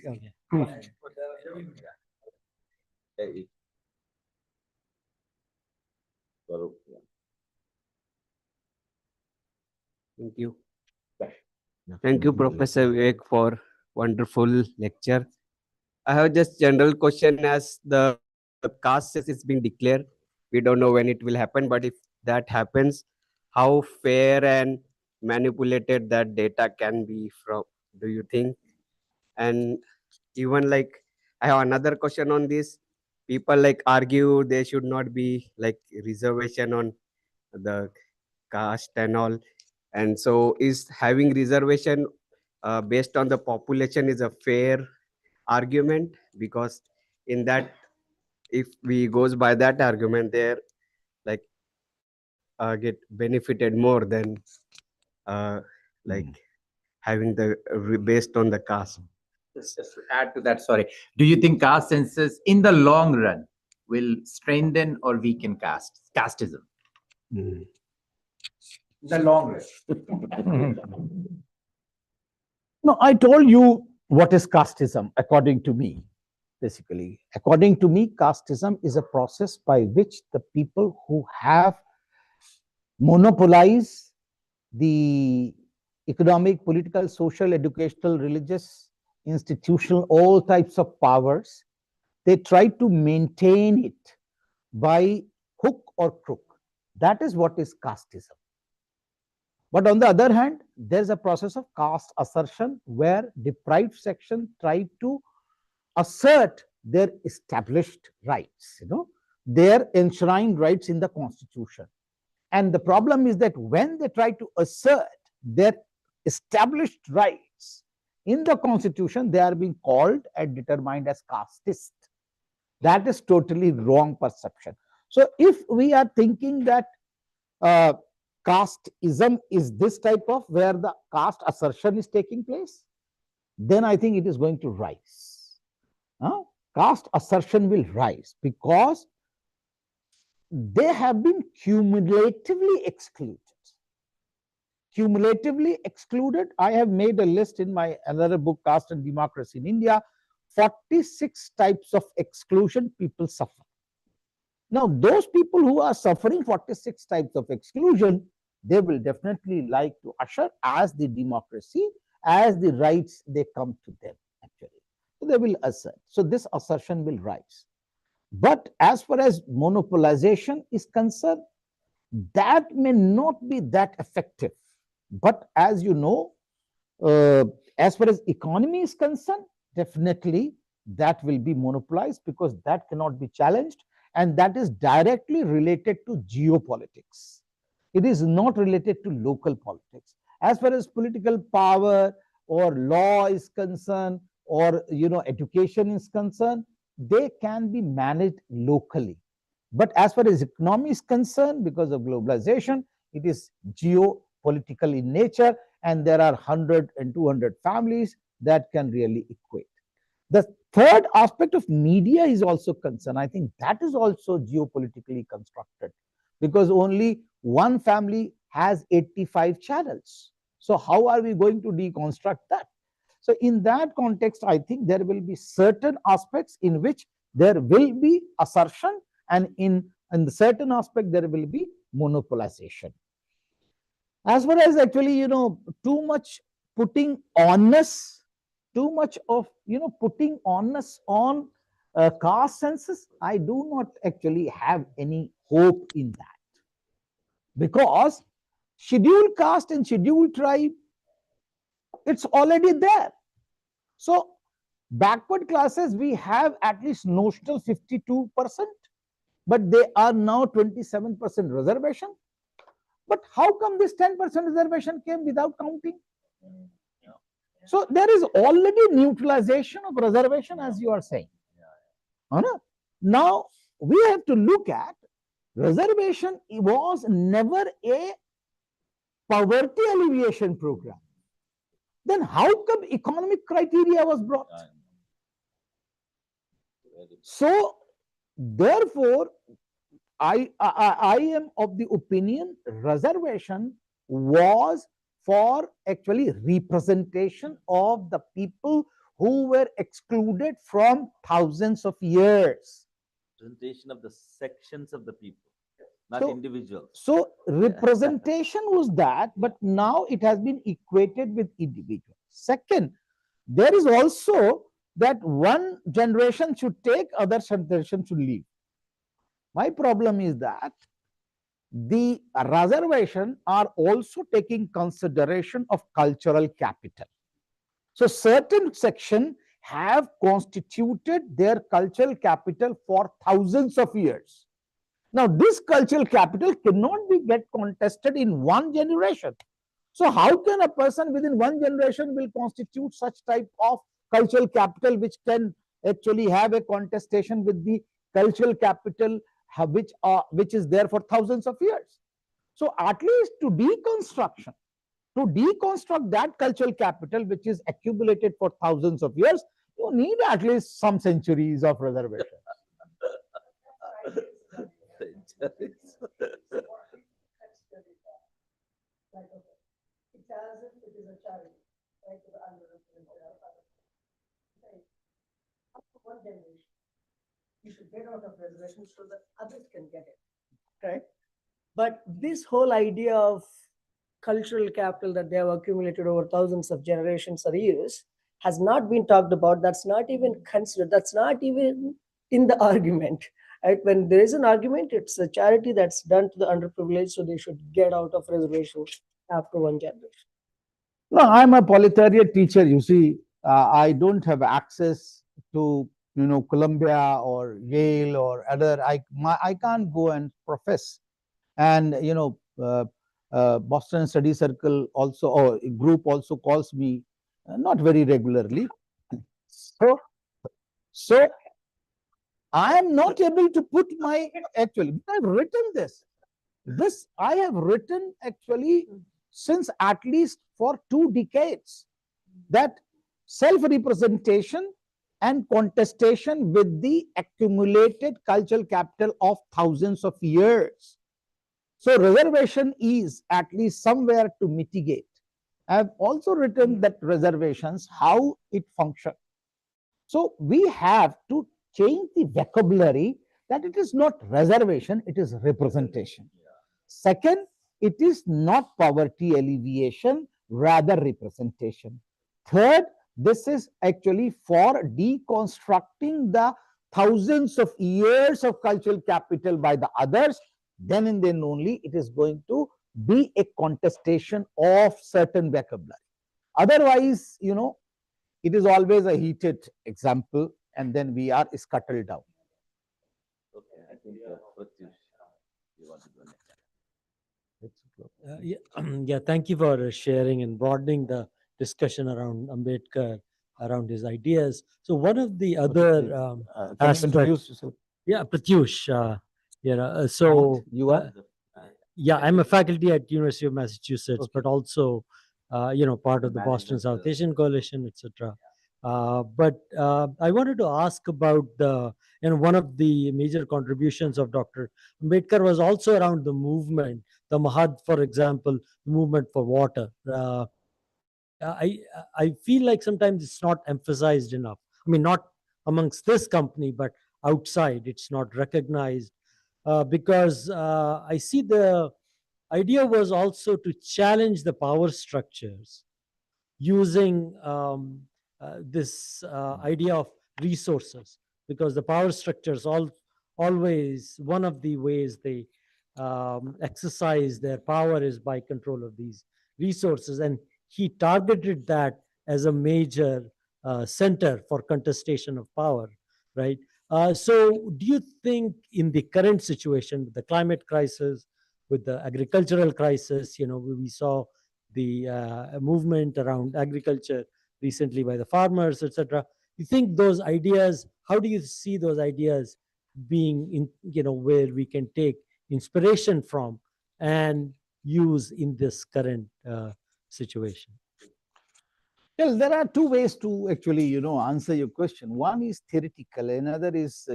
Thank you. Thank you, Professor Vivek, for wonderful lecture. I have just general question. As the caste says it's being declared, we don't know when it will happen, but if that happens, how fair and manipulated that data can be from, do you think? And even like, I have another question on this. People like argue there should not be like reservation on the caste and all. And so is having reservation based on the population is a fair argument? Because in that, if we goes by that argument, they're like get benefited more than like having the based on the caste. Just to add to that, sorry. Do you think caste census in the long run will strengthen or weaken casteism? Mm. The long run. No, I told you what is casteism, according to me, basically. According to me, casteism is a process by which the people who have monopolized the economic, political, social, educational, religious, institutional, all types of powers, they try to maintain it by hook or crook. That is what is casteism. But on the other hand, there's a process of caste assertion where deprived section try to assert their established rights, their enshrined rights in the constitution. And the problem is that when they try to assert their established rights in the constitution, they are being called and determined as casteist. That is totally wrong perception. So if we are thinking that casteism is this type of where the caste assertion is taking place, then I think it is going to rise. Caste assertion will rise because they have been cumulatively excluded. Cumulatively excluded, I have made a list in my another book, Caste and Democracy in India, 46 types of exclusion people suffer. Now, those people who are suffering 46 types of exclusion, they will definitely like to usher as the democracy, as the rights they come to them, actually. So they will assert. So this assertion will rise. But as far as monopolization is concerned, that may not be that effective. But as you know, as far as economy is concerned, definitely that will be monopolized because that cannot be challenged. And that is directly related to geopolitics. It is not related to local politics. As far as political power or law is concerned, or education is concerned, they can be managed locally. But as far as economy is concerned, because of globalization, it is geopolitical in nature, and there are 100 and 200 families that can really equate. The third aspect of media is also concerned. I think that is also geopolitically constructed because only one family has 85 channels. So how are we going to deconstruct that? So in that context, I think there will be certain aspects in which there will be assertion, and in the certain aspect there will be monopolization. As far as actually, too much putting onus, too much of, putting onus on caste census, I do not actually have any hope in that. Because scheduled caste and scheduled tribe, it's already there. So backward classes, we have at least notional 52%, but they are now 27% reservation. But how come this 10% reservation came without counting? So there is already neutralization of reservation, as you are saying. Now we have to look at reservation was never a poverty alleviation program. Then how come economic criteria was brought? So therefore, I am of the opinion reservation was for actually representation of the people who were excluded from thousands of years. Representation of the sections of the people, not individuals. So representation was that, but now it has been equated with individuals. Second, there is also that one generation should take, other generation should leave. My problem is that the reservation are also taking consideration of cultural capital. So certain section have constituted their cultural capital for thousands of years. Now this cultural capital cannot be get contested in one generation. So how can a person within one generation will constitute such type of cultural capital which can actually have a contestation with the cultural capital which is there for thousands of years? So at least to deconstruction, to deconstruct that cultural capital, which is accumulated for thousands of years, you need at least some centuries of reservation. It's as if it is a charity, right, to the underrepresented. After one generation, you should get out of reservation so that others can get it. Correct? But this whole idea of cultural capital that they have accumulated over thousands of generations or years has not been talked about. That's not even considered. That's not even in the argument. Right? When there is an argument, it's a charity that's done to the underprivileged, so they should get out of reservation after one generation. No, I'm a proletariat teacher. You see, I don't have access to Columbia or Yale or other. I can't go and profess. And Boston Study Circle also, or group also calls me not very regularly. So I am not able to put my actually. I've written this. This I have written actually since at least for 2 decades, that self-representation and contestation with the accumulated cultural capital of thousands of years. So reservation is at least somewhere to mitigate. I have also written that reservations, how it functions. So we have to change the vocabulary that it is not reservation, it is representation. Second, it is not poverty alleviation, rather representation. Third, this is actually for deconstructing the thousands of years of cultural capital by the others. Then and then only it is going to be a contestation of certain vocabulary. Otherwise, it is always a heated example, and then we are scuttled down. Okay, I think Pratyush, you want to go next. Yeah, thank you for sharing and broadening the discussion around Ambedkar, around his ideas. So one of the other aspects, yeah, Pratyush, so you are, yeah, I'm a faculty at University of Massachusetts, but also part of the Boston South Asian Coalition, etc. But I wanted to ask about one of the major contributions of Dr. Ambedkar was also around the movement, the Mahad, for example, the movement for water. I feel like sometimes it's not emphasized enough. I mean, not amongst this company, but outside, it's not recognized because I see the idea was also to challenge the power structures using this idea of resources, because the power structures always, one of the ways they exercise their power is by control of these resources, and he targeted that as a major center for contestation of power, right? So do you think in the current situation, with the climate crisis, with the agricultural crisis, we saw the movement around agriculture recently by the farmers, etc. You think those ideas, how do you see those ideas being in, where we can take inspiration from and use in this current situation? Well, there are 2 ways to actually, answer your question. One is theoretical, another is,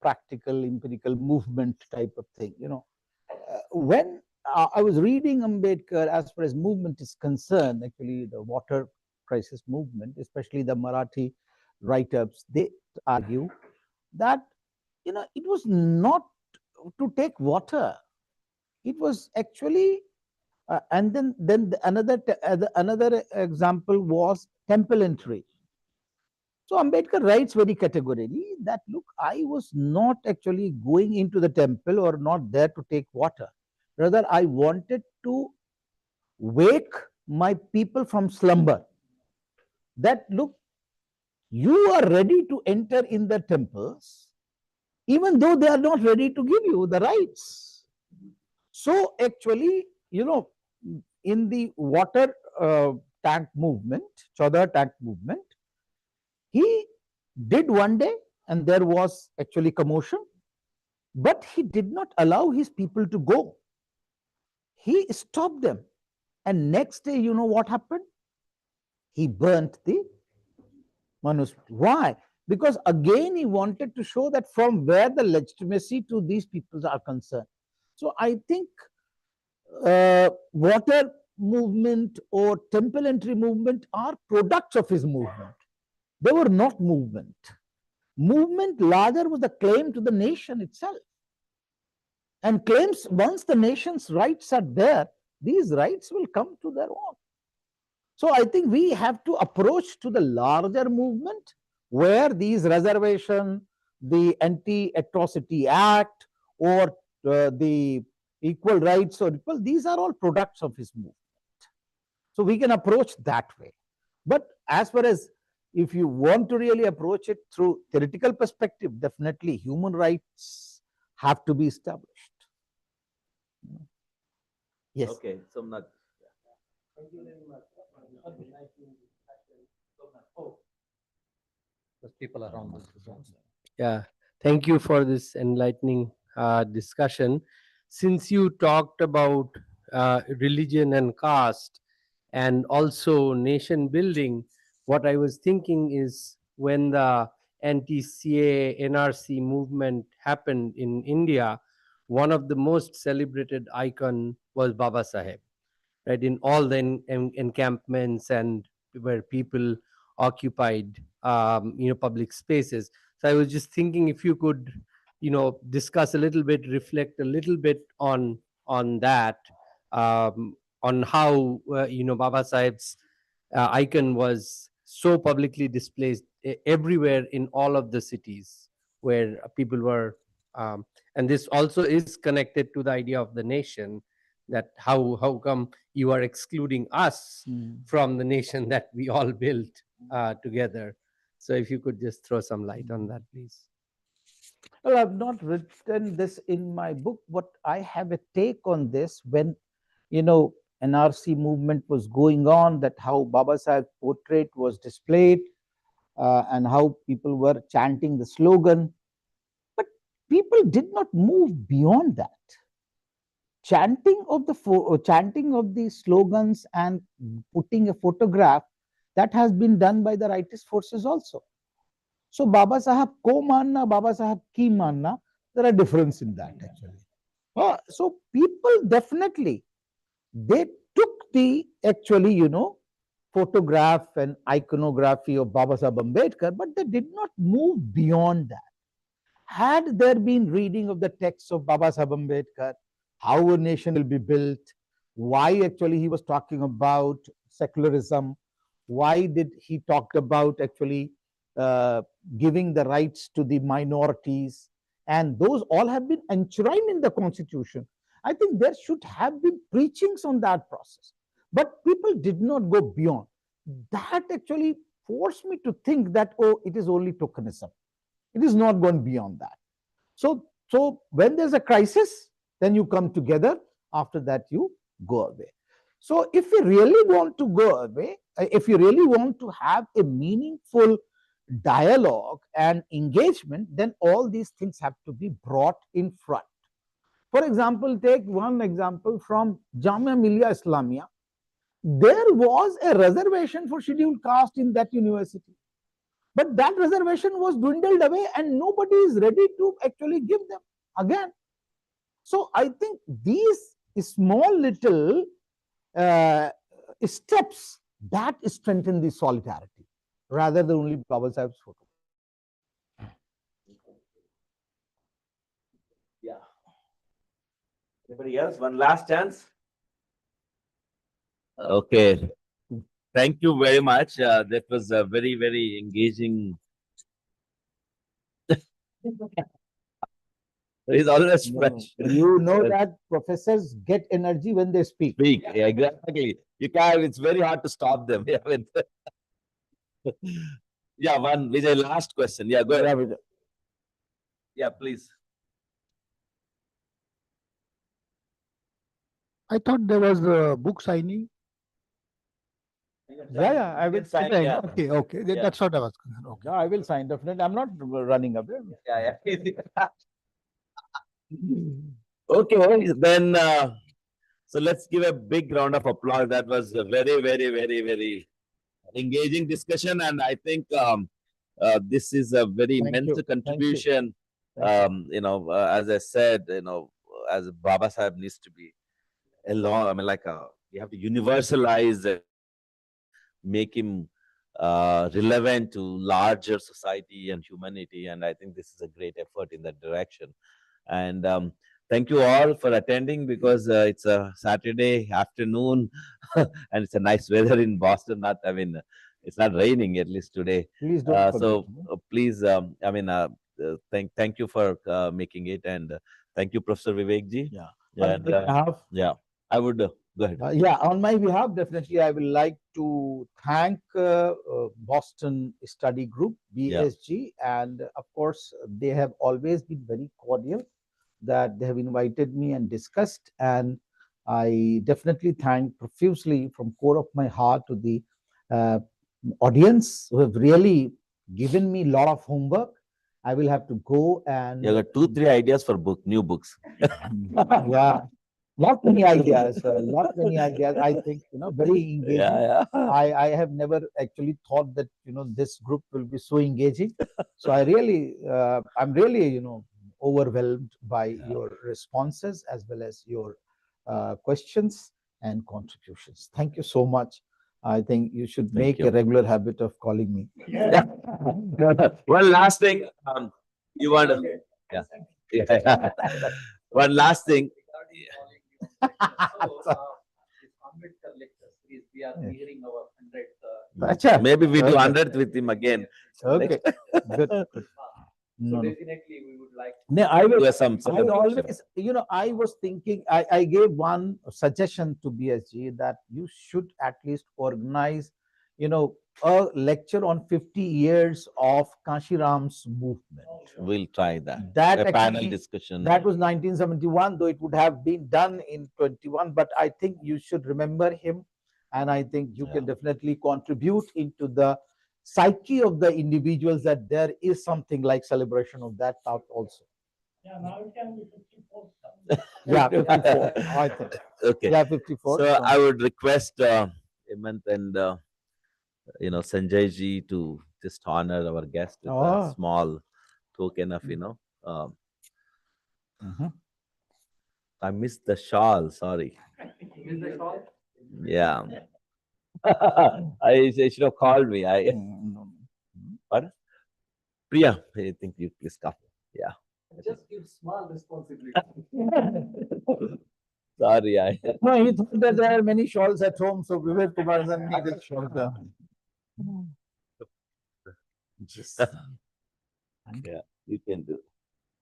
practical, empirical movement type of thing. When I was reading Ambedkar, as far as movement is concerned, actually the water crisis movement, especially the Marathi write-ups, they argue that, it was not to take water. It was actually, and then another example was temple entry. So Ambedkar writes very categorically that, look, I was not actually going into the temple or not there to take water. Rather, I wanted to wake my people from slumber. That, look, you are ready to enter in the temples, even though they are not ready to give you the rights. So actually, in the water tank movement, Chaudhar tank movement, he did one day and there was actually commotion, but he did not allow his people to go. He stopped them And next day, you know what happened? He burnt the manuscript. Why? Because again, he wanted to show that from where the legitimacy to these peoples are concerned. So I think water movement or temple entry movement are products of his movement. They were not movement. Movement larger was the claim to the nation itself. And claims, once the nation's rights are there, these rights will come to their own. So I think we have to approach to the larger movement where these reservation, the Anti-Atrocity Act, or the equal rights or equal, these are all products of his movement. So we can approach that way. But as far as if you want to really approach it through theoretical perspective, definitely human rights have to be established. Yes. Okay, Somnath. Thank you very much. People around this. Yeah, thank you for this enlightening discussion. Since you talked about religion and caste and also nation building, what I was thinking is when the anti-CA NRC movement happened in India, one of the most celebrated icon was Baba Saheb, right? In all the encampments and where people occupied, public spaces. So I was just thinking if you could, discuss a little bit, reflect a little bit on that, on how, Baba Saheb's icon was so publicly displayed everywhere in all of the cities where people were, and this also is connected to the idea of the nation, that how come you are excluding us from the nation that we all built together. So if you could just throw some light on that, please. Well, I've not written this in my book, but I have a take on this when, NRC movement was going on, that how Baba Saheb's portrait was displayed and how people were chanting the slogan. But people did not move beyond that. Chanting of the slogans and putting a photograph, that has been done by the rightist forces also. So Baba Saheb ko manna, Baba Saheb ki manna, there are difference in that actually. So people definitely, they took the actually, photograph and iconography of Baba Saheb Ambedkar, but they did not move beyond that. Had there been reading of the texts of Baba Saheb Ambedkar, how a nation will be built, why actually he was talking about secularism, why did he talk about actually giving the rights to the minorities, and those all have been enshrined in the constitution. I think there should have been preachings on that process, but people did not go beyond. That actually forced me to think that, oh, it is only tokenism. It is not gone beyond that. So when there's a crisis, then you come together. After that, you go away. So if you really want to go away, if you really want to have a meaningful dialogue and engagement, then all these things have to be brought in front. For example, take one example from Jamia Millia Islamia. There was a reservation for scheduled caste in that university. But that reservation was dwindled away and nobody is ready to actually give them again. So I think these small little steps that strengthen the solidarity rather than only Baba Saheb's photo. Yeah. Anybody else? One last chance. Okay. Thank you very much. That was a very, very engaging. It's always fresh. You know that professors get energy when they speak. Yeah, exactly. You can't, it's very hard to stop them. Yeah, yeah, one Vijay, last question. Yeah, go ahead. Yeah, please. I thought there was a book signing. Yeah, I will sign. Yeah. Okay. Yeah. That's what I was. Okay. Yeah, I will sign definitely. I'm not running away. Yeah. Okay, then So let's give a big round of applause. That was a very engaging discussion, and I think this is a very immense contribution. As I said, as Baba Sahib needs to be along. I mean, you have to universalize it, make him relevant to larger society and humanity. And I think this is a great effort in that direction. And thank you all for attending, because it's a Saturday afternoon and it's a nice weather in Boston. It's not raining, at least today. Please don't please, thank you for making it, and thank you, Professor Vivek ji. Yeah. I would go ahead. On my behalf, definitely, I would like to thank Boston Study Group, BSG, and of course, they have always been very cordial that they have invited me and discussed, and I definitely thank profusely from core of my heart to the audience who have really given me a lot of homework. I will have to go and... You got 2-3 ideas for new books. Yeah. Not many ideas, I think, very engaging. I have never actually thought that, this group will be so engaging. So I'm really, overwhelmed by your responses as well as your questions and contributions. Thank you so much. I think you should make a regular habit of calling me. One last thing, you want to... Yeah. One last thing. We are nearing our 100th. Maybe we do 100th with him again. Okay. Good. So definitely we would like to... No, I will. Some I always, I was thinking, I gave one suggestion to BSG that you should at least organize, a lecture on 50 years of Kashiram's movement. We'll try that. A panel discussion. That was 1971, though it would have been done in 21, but I think you should remember him, and I think you can definitely contribute into the psyche of the individuals, that there is something like celebration of that thought also. Yeah, now it can be 54. Yeah, 54, I think. Okay. Yeah, 54. So I would request Hemant and Sanjay ji to just honor our guest with a small token of, I missed the shawl, sorry. Is the shawl? Yeah. I should have called me. Pardon? Priya, I think you please come. Yeah. Just give small responsibility. Sorry, No, he thought that there are many shawls at home, so Vivek Kumar doesn't need a shawl. Yeah, you can do.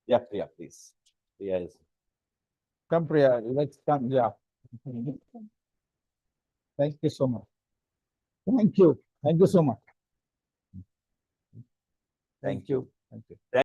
Yeah, Priya, please. Priya is. Come, Priya, let's come. Yeah. Thank you so much. Thank you. Thank you so much. Thank you. Thank you.